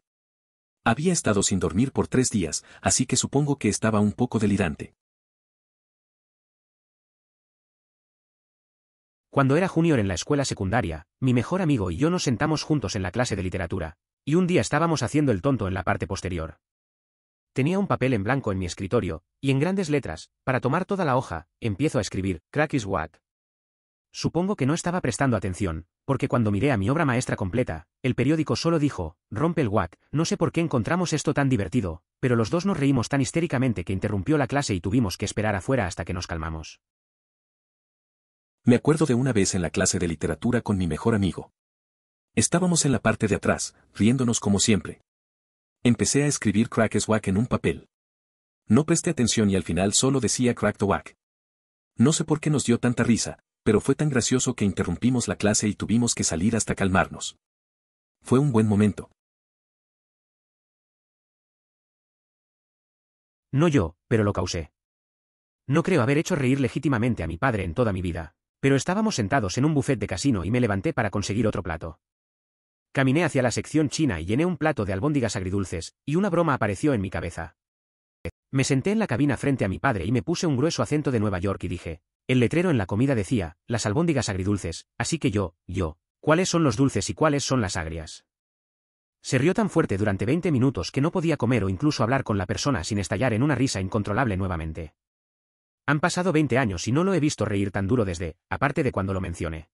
Había estado sin dormir por 3 días, así que supongo que estaba un poco delirante. Cuando era junior en la escuela secundaria, mi mejor amigo y yo nos sentamos juntos en la clase de literatura, y un día estábamos haciendo el tonto en la parte posterior. Tenía un papel en blanco en mi escritorio, y en grandes letras, para tomar toda la hoja, empiezo a escribir, crack is what. Supongo que no estaba prestando atención, porque cuando miré a mi obra maestra completa, el periódico solo dijo, rompe el what. No sé por qué encontramos esto tan divertido, pero los dos nos reímos tan histéricamente que interrumpió la clase y tuvimos que esperar afuera hasta que nos calmamos. Me acuerdo de una vez en la clase de literatura con mi mejor amigo. Estábamos en la parte de atrás, riéndonos como siempre. Empecé a escribir crack is whack en un papel. No presté atención y al final solo decía crack the whack. No sé por qué nos dio tanta risa, pero fue tan gracioso que interrumpimos la clase y tuvimos que salir hasta calmarnos. Fue un buen momento. No yo, pero lo causé. No creo haber hecho reír legítimamente a mi padre en toda mi vida, pero estábamos sentados en un buffet de casino y me levanté para conseguir otro plato. Caminé hacia la sección china y llené un plato de albóndigas agridulces, y una broma apareció en mi cabeza. Me senté en la cabina frente a mi padre y me puse un grueso acento de Nueva York y dije, El letrero en la comida decía, las albóndigas agridulces, así que ¿cuáles son los dulces y cuáles son las agrias? Se rió tan fuerte durante 20 minutos que no podía comer o incluso hablar con la persona sin estallar en una risa incontrolable nuevamente. Han pasado 20 años y no lo he visto reír tan duro desde, aparte de cuando lo mencioné.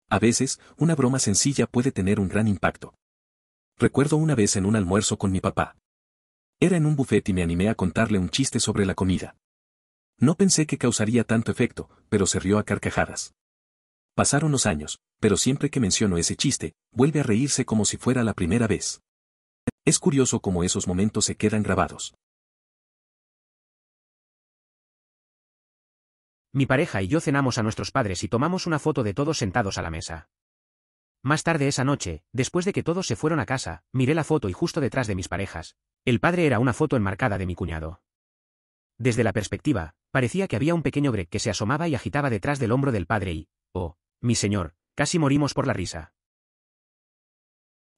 A veces, una broma sencilla puede tener un gran impacto. Recuerdo una vez en un almuerzo con mi papá. Era en un buffet y me animé a contarle un chiste sobre la comida. No pensé que causaría tanto efecto, pero se rió a carcajadas. Pasaron los años, pero siempre que menciono ese chiste, vuelve a reírse como si fuera la primera vez. Es curioso cómo esos momentos se quedan grabados. Mi pareja y yo cenamos a nuestros padres y tomamos una foto de todos sentados a la mesa. Más tarde esa noche, después de que todos se fueron a casa, miré la foto y justo detrás de mis parejas, el padre era una foto enmarcada de mi cuñado. Desde la perspectiva, parecía que había un pequeño Greg que se asomaba y agitaba detrás del hombro del padre y, oh, mi señor, casi morimos por la risa.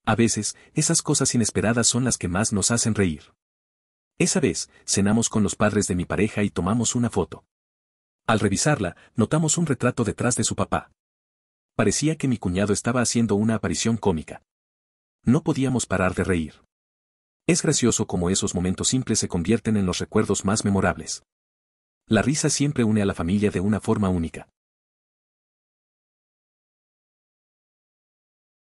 A veces, esas cosas inesperadas son las que más nos hacen reír. Esa vez, cenamos con los padres de mi pareja y tomamos una foto. Al revisarla, notamos un retrato detrás de su papá. Parecía que mi cuñado estaba haciendo una aparición cómica. No podíamos parar de reír. Es gracioso cómo esos momentos simples se convierten en los recuerdos más memorables. La risa siempre une a la familia de una forma única.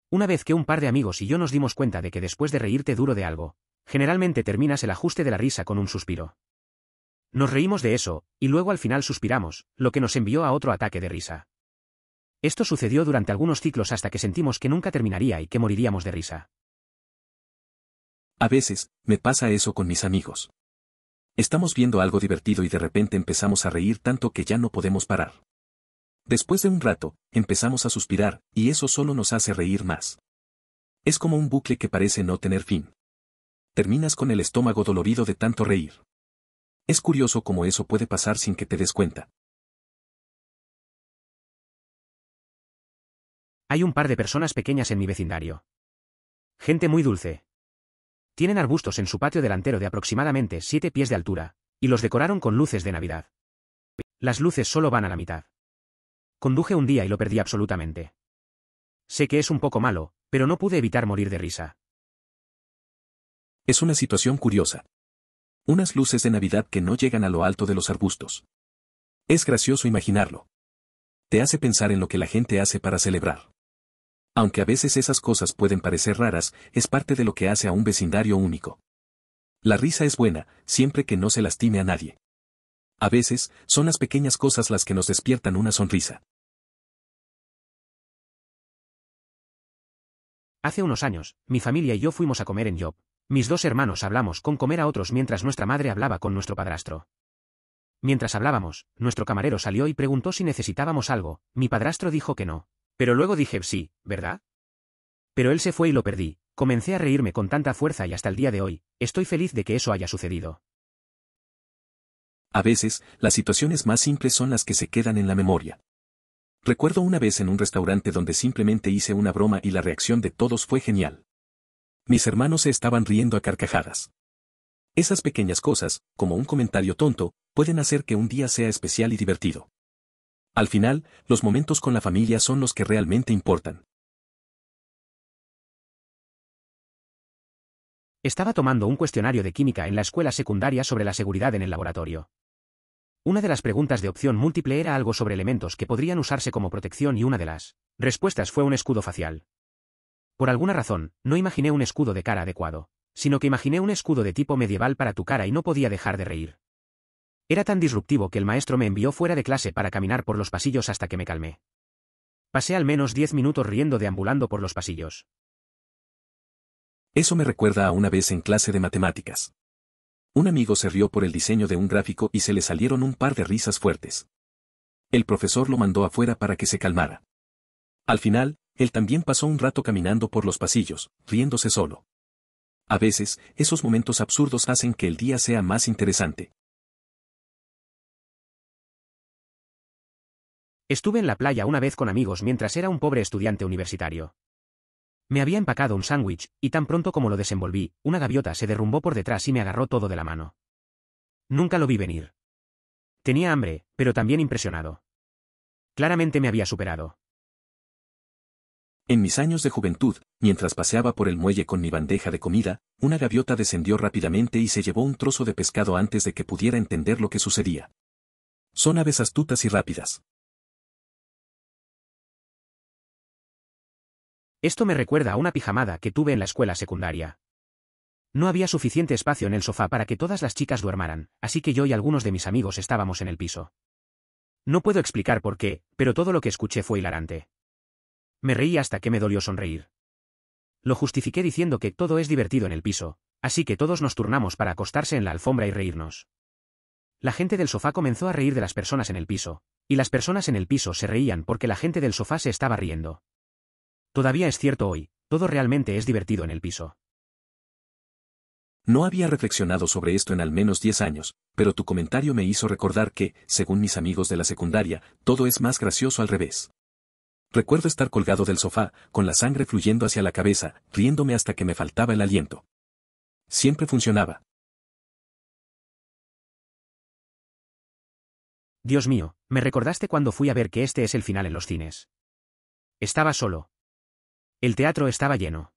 Una vez que un par de amigos y yo nos dimos cuenta de que después de reírte duro de algo, generalmente terminas el ajuste de la risa con un suspiro. Nos reímos de eso, y luego al final suspiramos, lo que nos envió a otro ataque de risa. Esto sucedió durante algunos ciclos hasta que sentimos que nunca terminaría y que moriríamos de risa. A veces, me pasa eso con mis amigos. Estamos viendo algo divertido y de repente empezamos a reír tanto que ya no podemos parar. Después de un rato, empezamos a suspirar, y eso solo nos hace reír más. Es como un bucle que parece no tener fin. Terminas con el estómago dolorido de tanto reír. Es curioso cómo eso puede pasar sin que te des cuenta. Hay un par de personas pequeñas en mi vecindario. Gente muy dulce. Tienen arbustos en su patio delantero de aproximadamente 7 pies de altura, y los decoraron con luces de Navidad. Las luces solo van a la mitad. Conduje un día y lo perdí absolutamente. Sé que es un poco malo, pero no pude evitar morir de risa. Es una situación curiosa. Unas luces de Navidad que no llegan a lo alto de los arbustos. Es gracioso imaginarlo. Te hace pensar en lo que la gente hace para celebrar. Aunque a veces esas cosas pueden parecer raras, es parte de lo que hace a un vecindario único. La risa es buena, siempre que no se lastime a nadie. A veces, son las pequeñas cosas las que nos despiertan una sonrisa. Hace unos años, mi familia y yo fuimos a comer en Job. Mis dos hermanos hablamos con comer a otros mientras nuestra madre hablaba con nuestro padrastro. Mientras hablábamos, nuestro camarero salió y preguntó si necesitábamos algo, mi padrastro dijo que no. Pero luego dije sí, ¿verdad? Pero él se fue y lo perdí, comencé a reírme con tanta fuerza y hasta el día de hoy, estoy feliz de que eso haya sucedido. A veces, las situaciones más simples son las que se quedan en la memoria. Recuerdo una vez en un restaurante donde simplemente hice una broma y la reacción de todos fue genial. Mis hermanos se estaban riendo a carcajadas. Esas pequeñas cosas, como un comentario tonto, pueden hacer que un día sea especial y divertido. Al final, los momentos con la familia son los que realmente importan. Estaba tomando un cuestionario de química en la escuela secundaria sobre la seguridad en el laboratorio. Una de las preguntas de opción múltiple era algo sobre elementos que podrían usarse como protección y una de las respuestas fue un escudo facial. Por alguna razón, no imaginé un escudo de cara adecuado, sino que imaginé un escudo de tipo medieval para tu cara y no podía dejar de reír. Era tan disruptivo que el maestro me envió fuera de clase para caminar por los pasillos hasta que me calmé. Pasé al menos 10 minutos riendo deambulando por los pasillos. Eso me recuerda a una vez en clase de matemáticas. Un amigo se rió por el diseño de un gráfico y se le salieron un par de risas fuertes. El profesor lo mandó afuera para que se calmara. Al final, él también pasó un rato caminando por los pasillos, riéndose solo. A veces, esos momentos absurdos hacen que el día sea más interesante. Estuve en la playa una vez con amigos mientras era un pobre estudiante universitario. Me había empacado un sándwich, y tan pronto como lo desenvolví, una gaviota se derrumbó por detrás y me agarró todo de la mano. Nunca lo vi venir. Tenía hambre, pero también impresionado. Claramente me había superado. En mis años de juventud, mientras paseaba por el muelle con mi bandeja de comida, una gaviota descendió rápidamente y se llevó un trozo de pescado antes de que pudiera entender lo que sucedía. Son aves astutas y rápidas. Esto me recuerda a una pijamada que tuve en la escuela secundaria. No había suficiente espacio en el sofá para que todas las chicas duermaran, así que yo y algunos de mis amigos estábamos en el piso. No puedo explicar por qué, pero todo lo que escuché fue hilarante. Me reí hasta que me dolió sonreír. Lo justifiqué diciendo que todo es divertido en el piso, así que todos nos turnamos para acostarse en la alfombra y reírnos. La gente del sofá comenzó a reír de las personas en el piso, y las personas en el piso se reían porque la gente del sofá se estaba riendo. Todavía es cierto hoy, todo realmente es divertido en el piso. No había reflexionado sobre esto en al menos 10 años, pero tu comentario me hizo recordar que, según mis amigos de la secundaria, todo es más gracioso al revés. Recuerdo estar colgado del sofá, con la sangre fluyendo hacia la cabeza, riéndome hasta que me faltaba el aliento. Siempre funcionaba. Dios mío, me recordaste cuando fui a ver que este es el final en los cines. Estaba solo. El teatro estaba lleno.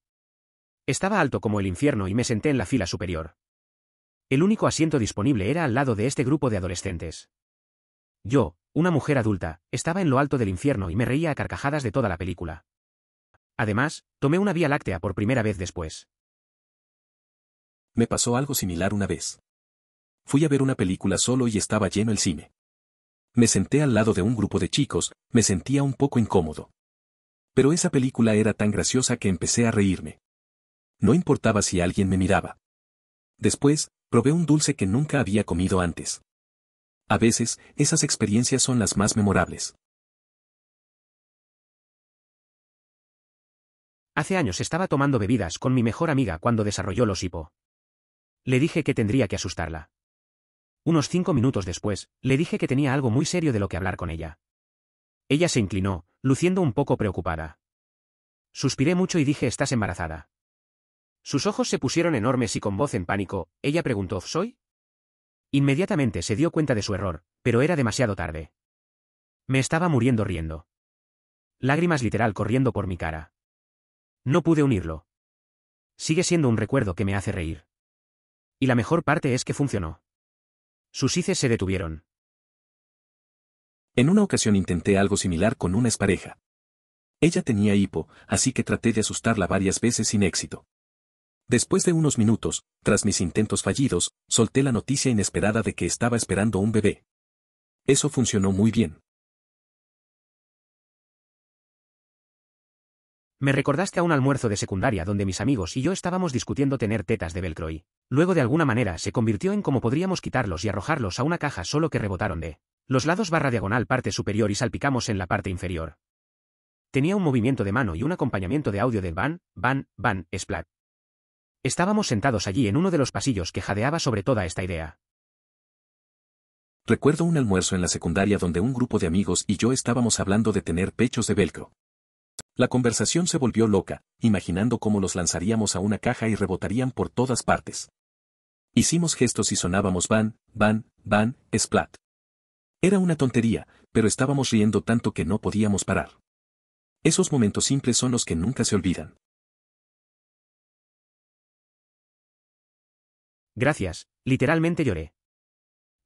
Estaba alto como el infierno y me senté en la fila superior. El único asiento disponible era al lado de este grupo de adolescentes. Yo, una mujer adulta, estaba en lo alto del infierno y me reía a carcajadas de toda la película. Además, tomé una Vía Láctea por primera vez después. Me pasó algo similar una vez. Fui a ver una película solo y estaba lleno el cine. Me senté al lado de un grupo de chicos, me sentía un poco incómodo. Pero esa película era tan graciosa que empecé a reírme. No importaba si alguien me miraba. Después, probé un dulce que nunca había comido antes. A veces, esas experiencias son las más memorables. Hace años estaba tomando bebidas con mi mejor amiga cuando desarrolló los hipo. Le dije que tendría que asustarla. Unos 5 minutos después, le dije que tenía algo muy serio de lo que hablar con ella. Ella se inclinó, luciendo un poco preocupada. Suspiré mucho y dije: ¿estás embarazada? Sus ojos se pusieron enormes y con voz en pánico, ella preguntó: ¿soy? Inmediatamente se dio cuenta de su error, pero era demasiado tarde. Me estaba muriendo riendo. Lágrimas literal corriendo por mi cara. No pude unirlo. Sigue siendo un recuerdo que me hace reír. Y la mejor parte es que funcionó. Sus hices se detuvieron. En una ocasión intenté algo similar con una expareja. Ella tenía hipo, así que traté de asustarla varias veces sin éxito. Después de unos minutos, tras mis intentos fallidos, solté la noticia inesperada de que estaba esperando un bebé. Eso funcionó muy bien. Me recordaste a un almuerzo de secundaria donde mis amigos y yo estábamos discutiendo tener tetas de velcro y, luego de alguna manera se convirtió en cómo podríamos quitarlos y arrojarlos a una caja, solo que rebotaron de los lados /diagonal parte superior y salpicamos en la parte inferior. Tenía un movimiento de mano y un acompañamiento de audio de ban, ban, ban, splat. Estábamos sentados allí en uno de los pasillos que jadeaba sobre toda esta idea. Recuerdo un almuerzo en la secundaria donde un grupo de amigos y yo estábamos hablando de tener pechos de velcro. La conversación se volvió loca, imaginando cómo los lanzaríamos a una caja y rebotarían por todas partes. Hicimos gestos y sonábamos ban, ban, ban, splat. Era una tontería, pero estábamos riendo tanto que no podíamos parar. Esos momentos simples son los que nunca se olvidan. Gracias, literalmente lloré.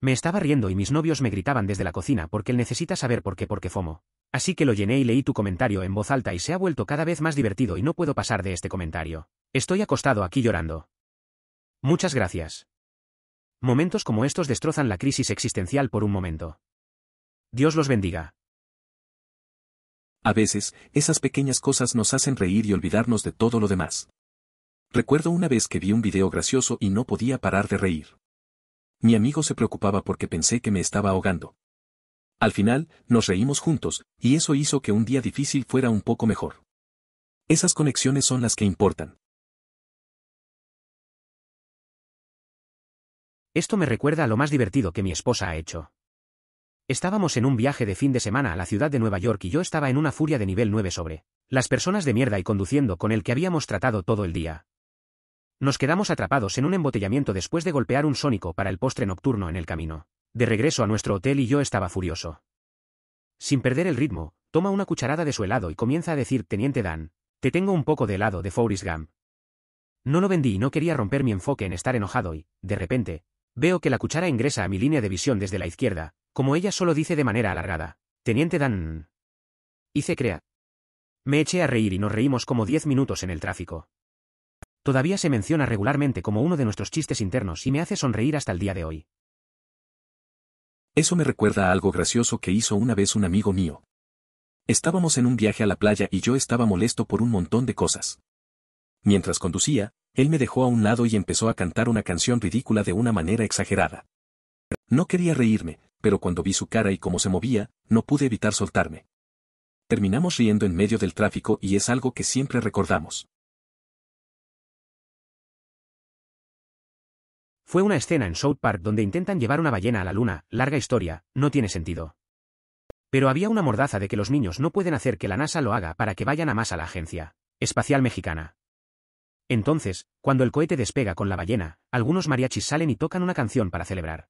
Me estaba riendo y mis novios me gritaban desde la cocina porque él necesita saber por qué, porque FOMO. Así que lo llené y leí tu comentario en voz alta y se ha vuelto cada vez más divertido y no puedo pasar de este comentario. Estoy acostado aquí llorando. Muchas gracias. Momentos como estos destrozan la crisis existencial por un momento. Dios los bendiga. A veces, esas pequeñas cosas nos hacen reír y olvidarnos de todo lo demás. Recuerdo una vez que vi un video gracioso y no podía parar de reír. Mi amigo se preocupaba porque pensé que me estaba ahogando. Al final, nos reímos juntos, y eso hizo que un día difícil fuera un poco mejor. Esas conexiones son las que importan. Esto me recuerda a lo más divertido que mi esposa ha hecho. Estábamos en un viaje de fin de semana a la ciudad de Nueva York y yo estaba en una furia de nivel 9 sobre las personas de mierda y conduciendo con el que habíamos tratado todo el día. Nos quedamos atrapados en un embotellamiento después de golpear un sónico para el postre nocturno en el camino. de regreso a nuestro hotel y yo estaba furioso. Sin perder el ritmo, toma una cucharada de su helado y comienza a decir: Teniente Dan, te tengo un poco de helado de Forrest Gump. No lo vendí y no quería romper mi enfoque en estar enojado y, de repente, veo que la cuchara ingresa a mi línea de visión desde la izquierda, como ella solo dice de manera alargada: Teniente Dan. Hice crea. Me eché a reír y nos reímos como 10 minutos en el tráfico. Todavía se menciona regularmente como uno de nuestros chistes internos y me hace sonreír hasta el día de hoy. Eso me recuerda a algo gracioso que hizo una vez un amigo mío. Estábamos en un viaje a la playa y yo estaba molesto por un montón de cosas. Mientras conducía, él me dejó a un lado y empezó a cantar una canción ridícula de una manera exagerada. No quería reírme, pero cuando vi su cara y cómo se movía, no pude evitar soltarme. Terminamos riendo en medio del tráfico y es algo que siempre recordamos. Fue una escena en South Park donde intentan llevar una ballena a la luna, larga historia, no tiene sentido. Pero había una mordaza de que los niños no pueden hacer que la NASA lo haga para que vayan a más a la Agencia Espacial Mexicana. Entonces, cuando el cohete despega con la ballena, algunos mariachis salen y tocan una canción para celebrar.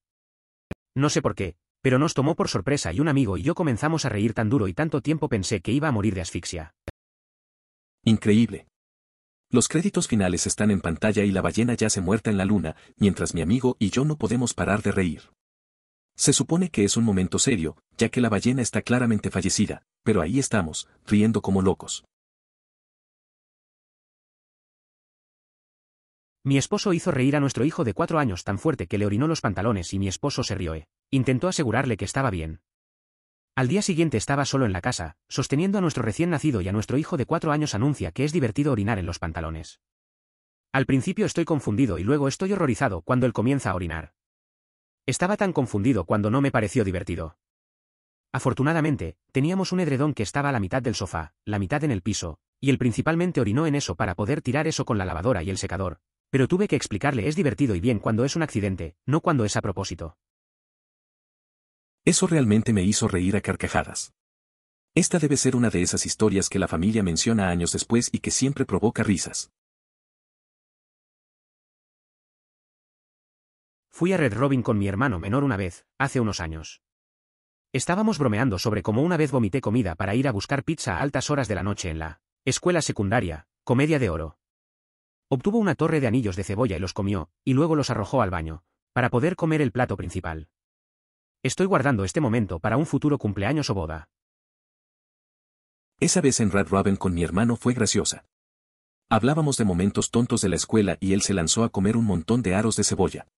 No sé por qué, pero nos tomó por sorpresa y un amigo y yo comenzamos a reír tan duro y tanto tiempo pensé que iba a morir de asfixia. Increíble. Los créditos finales están en pantalla y la ballena yace muerta en la luna, mientras mi amigo y yo no podemos parar de reír. Se supone que es un momento serio, ya que la ballena está claramente fallecida, pero ahí estamos, riendo como locos. Mi esposo hizo reír a nuestro hijo de 4 años tan fuerte que le orinó los pantalones y mi esposo se rió. Intentó asegurarle que estaba bien. Al día siguiente estaba solo en la casa, sosteniendo a nuestro recién nacido y a nuestro hijo de 4 años anuncia que es divertido orinar en los pantalones. Al principio estoy confundido y luego estoy horrorizado cuando él comienza a orinar. Estaba tan confundido cuando no me pareció divertido. Afortunadamente, teníamos un edredón que estaba a la mitad del sofá, la mitad en el piso, y él principalmente orinó en eso para poder tirar eso con la lavadora y el secador. Pero tuve que explicarle: es divertido y bien cuando es un accidente, no cuando es a propósito. Eso realmente me hizo reír a carcajadas. Esta debe ser una de esas historias que la familia menciona años después y que siempre provoca risas. Fui a Red Robin con mi hermano menor una vez, hace unos años. Estábamos bromeando sobre cómo una vez vomité comida para ir a buscar pizza a altas horas de la noche en la escuela secundaria, Comedia de Oro. Obtuvo una torre de anillos de cebolla y los comió, y luego los arrojó al baño, para poder comer el plato principal. Estoy guardando este momento para un futuro cumpleaños o boda. Esa vez en Red Robin con mi hermano fue graciosa. Hablábamos de momentos tontos de la escuela y él se lanzó a comer un montón de aros de cebolla.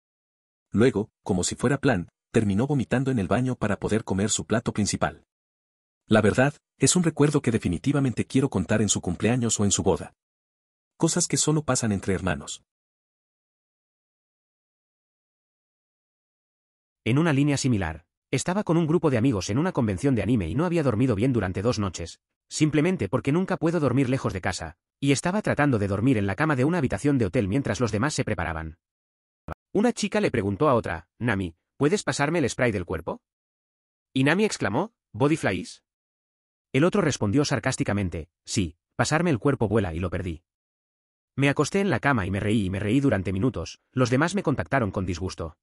Luego, como si fuera plan, terminó vomitando en el baño para poder comer su plato principal. La verdad, es un recuerdo que definitivamente quiero contar en su cumpleaños o en su boda. Cosas que solo pasan entre hermanos. En una línea similar, estaba con un grupo de amigos en una convención de anime y no había dormido bien durante 2 noches, simplemente porque nunca puedo dormir lejos de casa, y estaba tratando de dormir en la cama de una habitación de hotel mientras los demás se preparaban. Una chica le preguntó a otra: Nami, ¿puedes pasarme el spray del cuerpo? Y Nami exclamó: ¿Body flies? El otro respondió sarcásticamente: sí, pasarme el cuerpo vuela, y lo perdí. Me acosté en la cama y me reí durante minutos, los demás me contactaron con disgusto.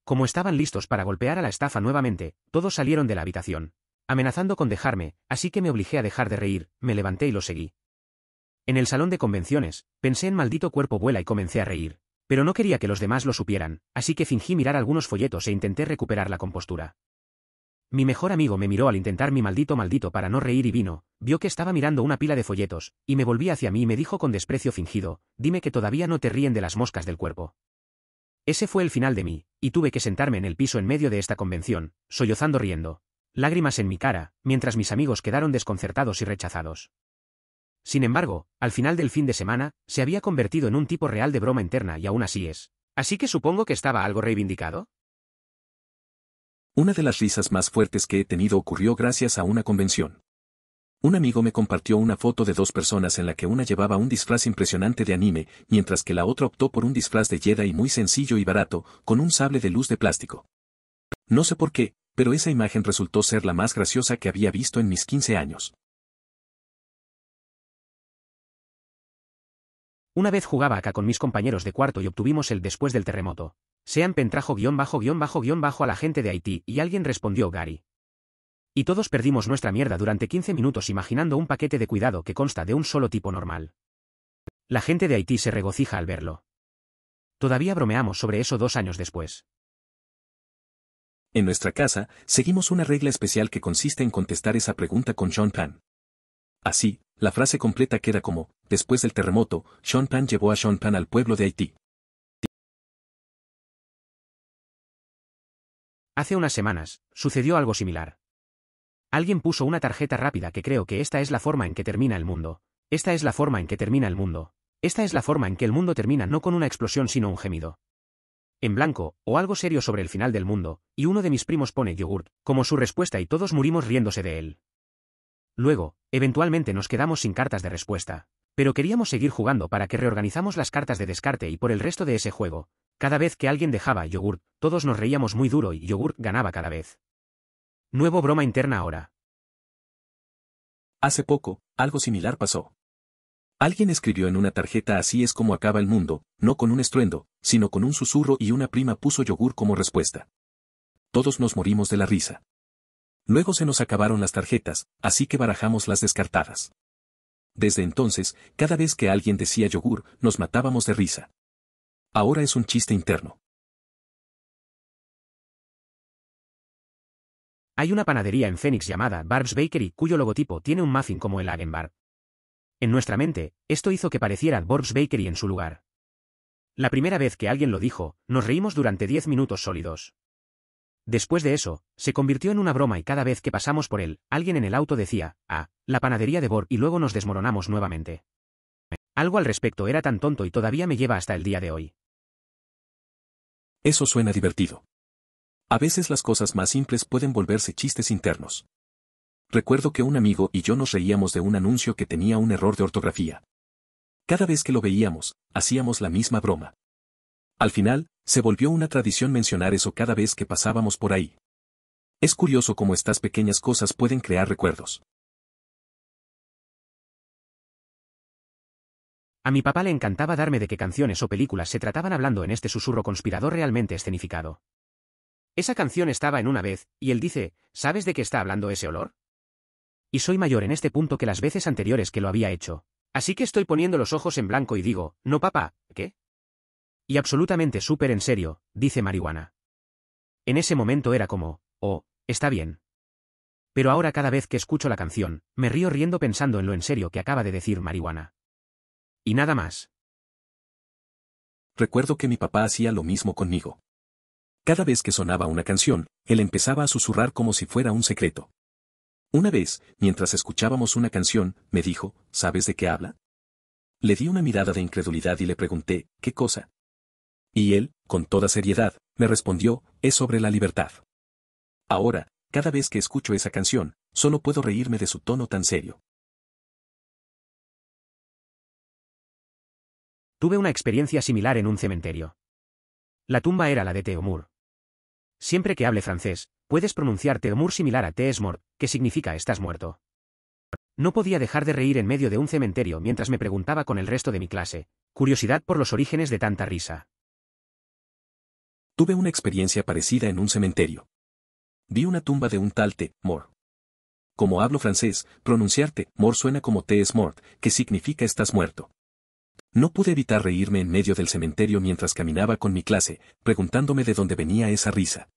Como estaban listos para golpear a la estafa nuevamente, todos salieron de la habitación, amenazando con dejarme, así que me obligé a dejar de reír, me levanté y lo seguí. En el salón de convenciones, pensé en maldito cuerpo vuela y comencé a reír, pero no quería que los demás lo supieran, así que fingí mirar algunos folletos e intenté recuperar la compostura. Mi mejor amigo me miró al intentar mi maldito para no reír y vio que estaba mirando una pila de folletos, y me volví hacia mí y me dijo con desprecio fingido: dime que todavía no te ríen de las moscas del cuerpo. Ese fue el final de mí, y tuve que sentarme en el piso en medio de esta convención, sollozando riendo, lágrimas en mi cara, mientras mis amigos quedaron desconcertados y rechazados. Sin embargo, al final del fin de semana, se había convertido en un tipo real de broma interna y aún así es. Así que supongo que estaba algo reivindicado. Una de las risas más fuertes que he tenido ocurrió gracias a una convención. Un amigo me compartió una foto de 2 personas en la que una llevaba un disfraz impresionante de anime, mientras que la otra optó por un disfraz de Jedi muy sencillo y barato, con un sable de luz de plástico. No sé por qué, pero esa imagen resultó ser la más graciosa que había visto en mis 15 años. Una vez jugaba acá con mis compañeros de cuarto y obtuvimos el después del terremoto. Sean Pen trajo ___ a la gente de Haití y alguien respondió Gary. Y todos perdimos nuestra mierda durante 15 minutos imaginando un paquete de cuidado que consta de un solo tipo normal. La gente de Haití se regocija al verlo. Todavía bromeamos sobre eso 2 años después. En nuestra casa, seguimos una regla especial que consiste en contestar esa pregunta con Sean Pan. Así, la frase completa queda como, después del terremoto, Sean Pan llevó a Sean Pan al pueblo de Haití. Hace unas semanas, sucedió algo similar. Alguien puso una tarjeta rápida que creo que esta es la forma en que termina el mundo. Esta es la forma en que termina el mundo. Esta es la forma en que el mundo termina no con una explosión sino un gemido. En blanco, o algo serio sobre el final del mundo, y uno de mis primos pone yogurt, como su respuesta y todos murimos riéndose de él. Luego, eventualmente nos quedamos sin cartas de respuesta. Pero queríamos seguir jugando para que reorganizamos las cartas de descarte y por el resto de ese juego, cada vez que alguien dejaba yogurt, todos nos reíamos muy duro y yogurt ganaba cada vez. Nuevo broma interna ahora. Hace poco, algo similar pasó. Alguien escribió en una tarjeta así es como acaba el mundo, no con un estruendo, sino con un susurro y una prima puso yogur como respuesta. Todos nos morimos de la risa. Luego se nos acabaron las tarjetas, así que barajamos las descartadas. Desde entonces, cada vez que alguien decía yogur, nos matábamos de risa. Ahora es un chiste interno. Hay una panadería en Phoenix llamada Barb's Bakery cuyo logotipo tiene un muffin como el Hagenbar. En nuestra mente, esto hizo que pareciera Barb's Bakery en su lugar. La primera vez que alguien lo dijo, nos reímos durante 10 minutos sólidos. Después de eso, se convirtió en una broma y cada vez que pasamos por él, alguien en el auto decía, la panadería de Borb y luego nos desmoronamos nuevamente. Algo al respecto era tan tonto y todavía me lleva hasta el día de hoy. Eso suena divertido. A veces las cosas más simples pueden volverse chistes internos. Recuerdo que un amigo y yo nos reíamos de un anuncio que tenía un error de ortografía. Cada vez que lo veíamos, hacíamos la misma broma. Al final, se volvió una tradición mencionar eso cada vez que pasábamos por ahí. Es curioso cómo estas pequeñas cosas pueden crear recuerdos. A mi papá le encantaba darme de qué canciones o películas se trataban hablando en este susurro conspirador realmente escenificado. Esa canción estaba en una vez, y él dice, ¿sabes de qué está hablando ese olor? Y soy mayor en este punto que las veces anteriores que lo había hecho. Así que estoy poniendo los ojos en blanco y digo, no papá, ¿qué? Y absolutamente súper en serio, dice marihuana. En ese momento era como, está bien. Pero ahora cada vez que escucho la canción, me río riendo pensando en lo en serio que acaba de decir marihuana. Y nada más. Recuerdo que mi papá hacía lo mismo conmigo. Cada vez que sonaba una canción, él empezaba a susurrar como si fuera un secreto. Una vez, mientras escuchábamos una canción, me dijo, ¿sabes de qué habla? Le di una mirada de incredulidad y le pregunté, ¿qué cosa? Y él, con toda seriedad, me respondió, es sobre la libertad. Ahora, cada vez que escucho esa canción, solo puedo reírme de su tono tan serio. Tuve una experiencia similar en un cementerio. La tumba era la de Théomour. Siempre que hable francés, puedes pronunciar Théomour similar a T'es mort, que significa estás muerto. No podía dejar de reír en medio de un cementerio mientras me preguntaba con el resto de mi clase, curiosidad por los orígenes de tanta risa. Tuve una experiencia parecida en un cementerio. Vi una tumba de un tal Théomour. Como hablo francés, pronunciar Théomour suena como T'es mort, que significa estás muerto. No pude evitar reírme en medio del cementerio mientras caminaba con mi clase, preguntándome de dónde venía esa risa.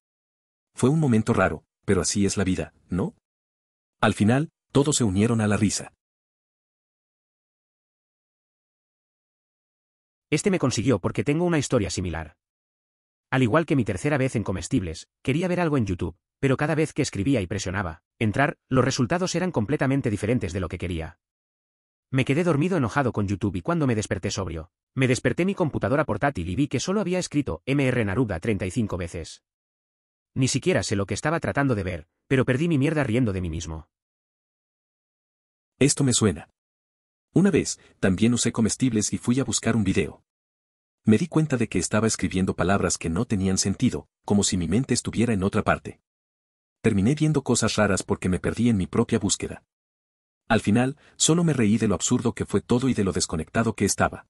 Fue un momento raro, pero así es la vida, ¿no? Al final, todos se unieron a la risa. Este me consiguió porque tengo una historia similar. Al igual que mi tercera vez en comestibles, quería ver algo en YouTube, pero cada vez que escribía y presionaba entrar, los resultados eran completamente diferentes de lo que quería. Me quedé dormido enojado con YouTube y cuando me desperté sobrio, me desperté mi computadora portátil y vi que solo había escrito MR Naruga 35 veces. Ni siquiera sé lo que estaba tratando de ver, pero perdí mi mierda riendo de mí mismo. Esto me suena. Una vez, también usé comestibles y fui a buscar un video. Me di cuenta de que estaba escribiendo palabras que no tenían sentido, como si mi mente estuviera en otra parte. Terminé viendo cosas raras porque me perdí en mi propia búsqueda. Al final, solo me reí de lo absurdo que fue todo y de lo desconectado que estaba.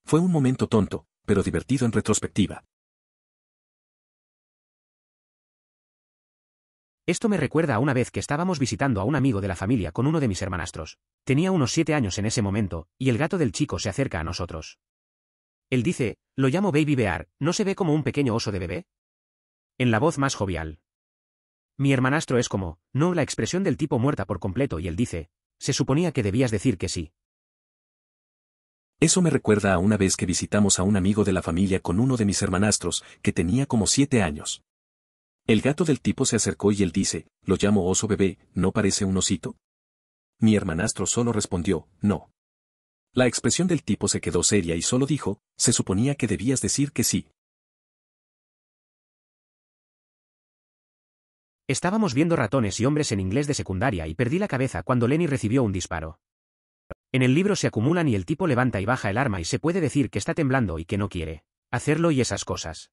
Fue un momento tonto, pero divertido en retrospectiva. Esto me recuerda a una vez que estábamos visitando a un amigo de la familia con uno de mis hermanastros. Tenía unos 7 años en ese momento, y el gato del chico se acerca a nosotros. Él dice, lo llamo Baby Bear, ¿no se ve como un pequeño oso de bebé? En la voz más jovial. Mi hermanastro es como, no, la expresión del tipo muerta por completo y él dice, se suponía que debías decir que sí. Eso me recuerda a una vez que visitamos a un amigo de la familia con uno de mis hermanastros, que tenía como 7 años. El gato del tipo se acercó y él dice, lo llamo oso bebé, ¿no parece un osito? Mi hermanastro solo respondió, no. La expresión del tipo se quedó seria y solo dijo, se suponía que debías decir que sí. Estábamos viendo Ratones y hombres en inglés de secundaria y perdí la cabeza cuando Lenny recibió un disparo. En el libro se acumulan y el tipo levanta y baja el arma y se puede decir que está temblando y que no quiere hacerlo y esas cosas.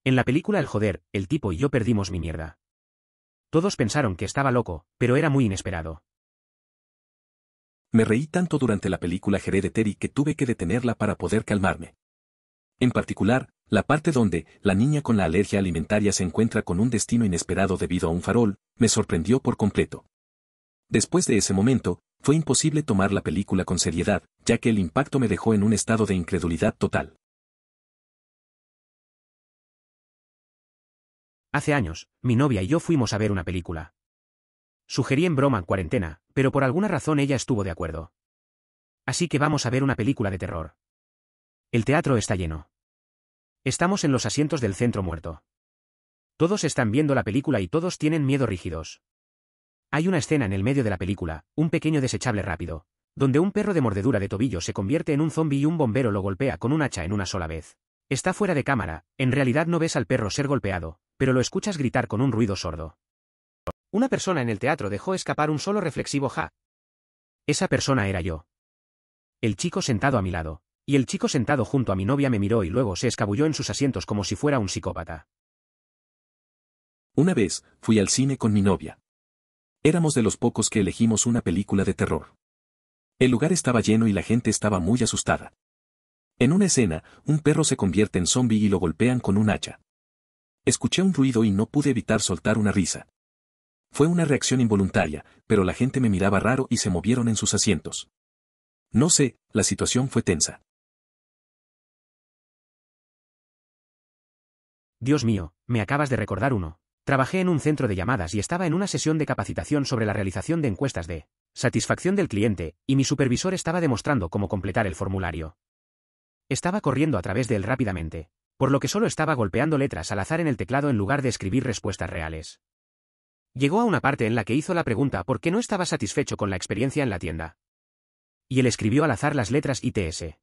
En la película El joder, el tipo y yo perdimos mi mierda. Todos pensaron que estaba loco, pero era muy inesperado. Me reí tanto durante la película Hereditary que tuve que detenerla para poder calmarme. En particular, la parte donde la niña con la alergia alimentaria se encuentra con un destino inesperado debido a un farol, me sorprendió por completo. Después de ese momento, fue imposible tomar la película con seriedad, ya que el impacto me dejó en un estado de incredulidad total. Hace años, mi novia y yo fuimos a ver una película. Sugerí en broma en cuarentena, pero por alguna razón ella estuvo de acuerdo. Así que vamos a ver una película de terror. El teatro está lleno. Estamos en los asientos del centro muerto. Todos están viendo la película y todos tienen miedo rígidos. Hay una escena en el medio de la película, un pequeño desechable rápido, donde un perro de mordedura de tobillo se convierte en un zombi y un bombero lo golpea con un hacha en una sola vez. Está fuera de cámara, en realidad no ves al perro ser golpeado, pero lo escuchas gritar con un ruido sordo. Una persona en el teatro dejó escapar un solo reflexivo ja. Esa persona era yo. El chico sentado a mi lado, y el chico sentado junto a mi novia me miró y luego se escabulló en sus asientos como si fuera un psicópata. Una vez, fui al cine con mi novia. Éramos de los pocos que elegimos una película de terror. El lugar estaba lleno y la gente estaba muy asustada. En una escena, un perro se convierte en zombi y lo golpean con un hacha. Escuché un ruido y no pude evitar soltar una risa. Fue una reacción involuntaria, pero la gente me miraba raro y se movieron en sus asientos. No sé, la situación fue tensa. Dios mío, me acabas de recordar uno. Trabajé en un centro de llamadas y estaba en una sesión de capacitación sobre la realización de encuestas de satisfacción del cliente, y mi supervisor estaba demostrando cómo completar el formulario. Estaba corriendo a través de él rápidamente, por lo que solo estaba golpeando letras al azar en el teclado en lugar de escribir respuestas reales. Llegó a una parte en la que hizo la pregunta por qué no estaba satisfecho con la experiencia en la tienda. Y él escribió al azar las letras ITS.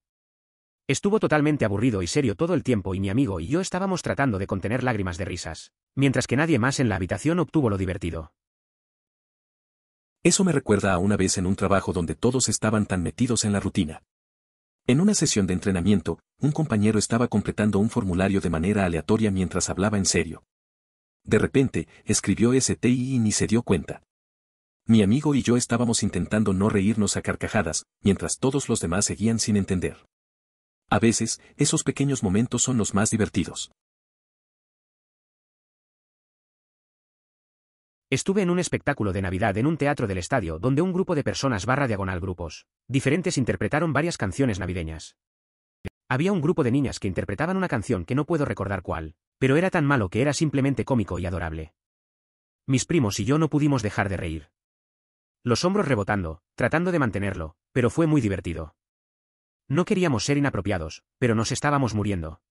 Estuvo totalmente aburrido y serio todo el tiempo y mi amigo y yo estábamos tratando de contener lágrimas de risas, mientras que nadie más en la habitación obtuvo lo divertido. Eso me recuerda a una vez en un trabajo donde todos estaban tan metidos en la rutina. En una sesión de entrenamiento, un compañero estaba completando un formulario de manera aleatoria mientras hablaba en serio. De repente, escribió STI y ni se dio cuenta. Mi amigo y yo estábamos intentando no reírnos a carcajadas, mientras todos los demás seguían sin entender. A veces, esos pequeños momentos son los más divertidos. Estuve en un espectáculo de Navidad en un teatro del estadio donde un grupo de personas / grupos diferentes interpretaron varias canciones navideñas. Había un grupo de niñas que interpretaban una canción que no puedo recordar cuál, pero era tan malo que era simplemente cómico y adorable. Mis primos y yo no pudimos dejar de reír. Los hombros rebotando, tratando de mantenerlo, pero fue muy divertido. No queríamos ser inapropiados, pero nos estábamos muriendo.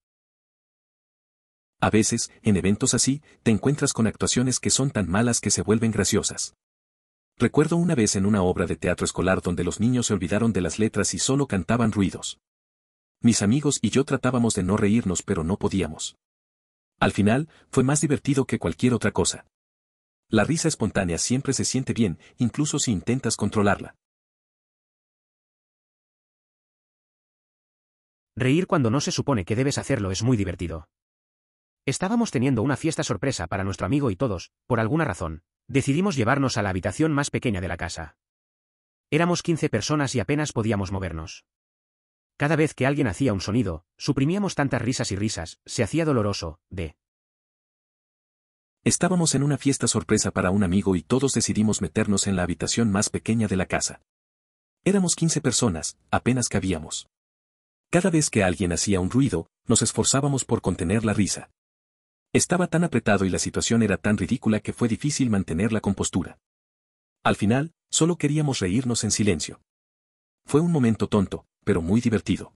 A veces, en eventos así, te encuentras con actuaciones que son tan malas que se vuelven graciosas. Recuerdo una vez en una obra de teatro escolar donde los niños se olvidaron de las letras y solo cantaban ruidos. Mis amigos y yo tratábamos de no reírnos pero no podíamos. Al final, fue más divertido que cualquier otra cosa. La risa espontánea siempre se siente bien, incluso si intentas controlarla. Reír cuando no se supone que debes hacerlo es muy divertido. Estábamos teniendo una fiesta sorpresa para nuestro amigo y todos, por alguna razón, decidimos llevarnos a la habitación más pequeña de la casa. Éramos 15 personas y apenas podíamos movernos. Cada vez que alguien hacía un sonido, suprimíamos tantas risas y risas, se hacía doloroso, Estábamos en una fiesta sorpresa para un amigo y todos decidimos meternos en la habitación más pequeña de la casa. Éramos 15 personas, apenas cabíamos. Cada vez que alguien hacía un ruido, nos esforzábamos por contener la risa. Estaba tan apretado y la situación era tan ridícula que fue difícil mantener la compostura. Al final, solo queríamos reírnos en silencio. Fue un momento tonto, pero muy divertido.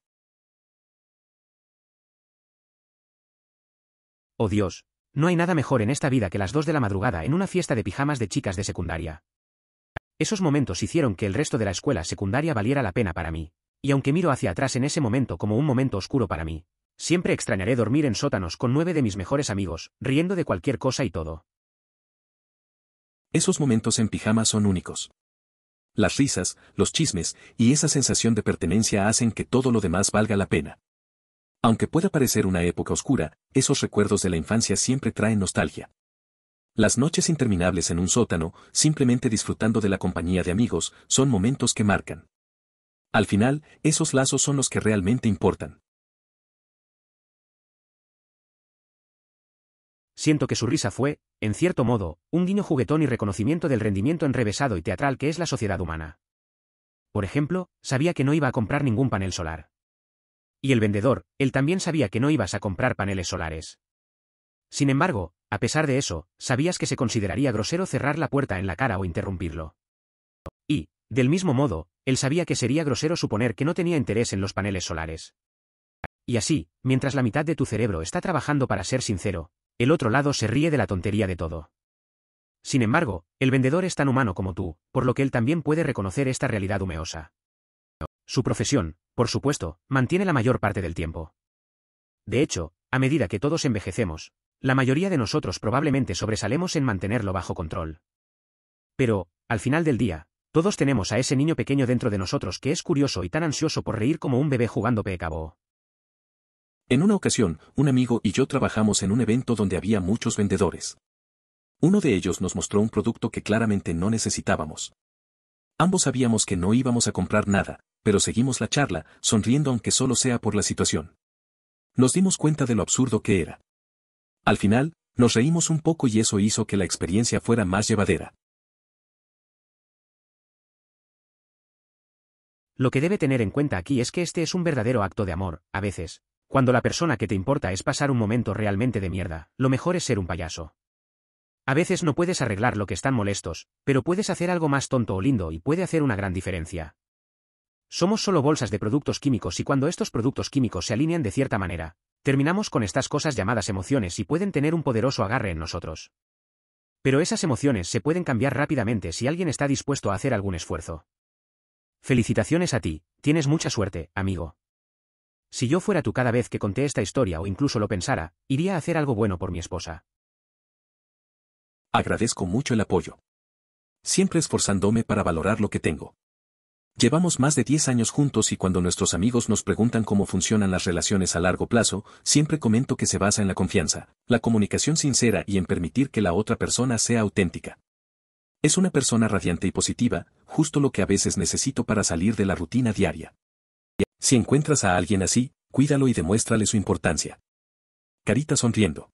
Oh Dios, no hay nada mejor en esta vida que las 2 de la madrugada en una fiesta de pijamas de chicas de secundaria. Esos momentos hicieron que el resto de la escuela secundaria valiera la pena para mí. Y aunque miro hacia atrás en ese momento como un momento oscuro para mí, siempre extrañaré dormir en sótanos con 9 de mis mejores amigos, riendo de cualquier cosa y todo. Esos momentos en pijama son únicos. Las risas, los chismes y esa sensación de pertenencia hacen que todo lo demás valga la pena. Aunque pueda parecer una época oscura, esos recuerdos de la infancia siempre traen nostalgia. Las noches interminables en un sótano, simplemente disfrutando de la compañía de amigos, son momentos que marcan. Al final, esos lazos son los que realmente importan. Siento que su risa fue, en cierto modo, un guiño juguetón y reconocimiento del rendimiento enrevesado y teatral que es la sociedad humana. Por ejemplo, sabía que no iba a comprar ningún panel solar. Y el vendedor, él también sabía que no ibas a comprar paneles solares. Sin embargo, a pesar de eso, sabías que se consideraría grosero cerrar la puerta en la cara o interrumpirlo. Y, del mismo modo, él sabía que sería grosero suponer que no tenía interés en los paneles solares. Y así, mientras la mitad de tu cerebro está trabajando para ser sincero, el otro lado se ríe de la tontería de todo. Sin embargo, el vendedor es tan humano como tú, por lo que él también puede reconocer esta realidad humeosa. Su profesión, por supuesto, mantiene la mayor parte del tiempo. De hecho, a medida que todos envejecemos, la mayoría de nosotros probablemente sobresalemos en mantenerlo bajo control. Pero, al final del día, todos tenemos a ese niño pequeño dentro de nosotros que es curioso y tan ansioso por reír como un bebé jugando peekaboo. En una ocasión, un amigo y yo trabajamos en un evento donde había muchos vendedores. Uno de ellos nos mostró un producto que claramente no necesitábamos. Ambos sabíamos que no íbamos a comprar nada, pero seguimos la charla, sonriendo aunque solo sea por la situación. Nos dimos cuenta de lo absurdo que era. Al final, nos reímos un poco y eso hizo que la experiencia fuera más llevadera. Lo que debe tener en cuenta aquí es que este es un verdadero acto de amor, a veces. Cuando la persona que te importa es pasar un momento realmente de mierda, lo mejor es ser un payaso. A veces no puedes arreglar lo que están molestos, pero puedes hacer algo más tonto o lindo y puede hacer una gran diferencia. Somos solo bolsas de productos químicos y cuando estos productos químicos se alinean de cierta manera, terminamos con estas cosas llamadas emociones y pueden tener un poderoso agarre en nosotros. Pero esas emociones se pueden cambiar rápidamente si alguien está dispuesto a hacer algún esfuerzo. Felicitaciones a ti, tienes mucha suerte, amigo. Si yo fuera tú cada vez que conté esta historia o incluso lo pensara, iría a hacer algo bueno por mi esposa. Agradezco mucho el apoyo. Siempre esforzándome para valorar lo que tengo. Llevamos más de 10 años juntos y cuando nuestros amigos nos preguntan cómo funcionan las relaciones a largo plazo, siempre comento que se basa en la confianza, la comunicación sincera y en permitir que la otra persona sea auténtica. Es una persona radiante y positiva, justo lo que a veces necesito para salir de la rutina diaria. Si encuentras a alguien así, cuídalo y demuéstrale su importancia. Carita sonriendo.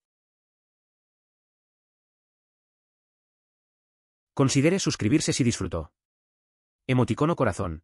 Considere suscribirse si disfrutó. Emoticono corazón.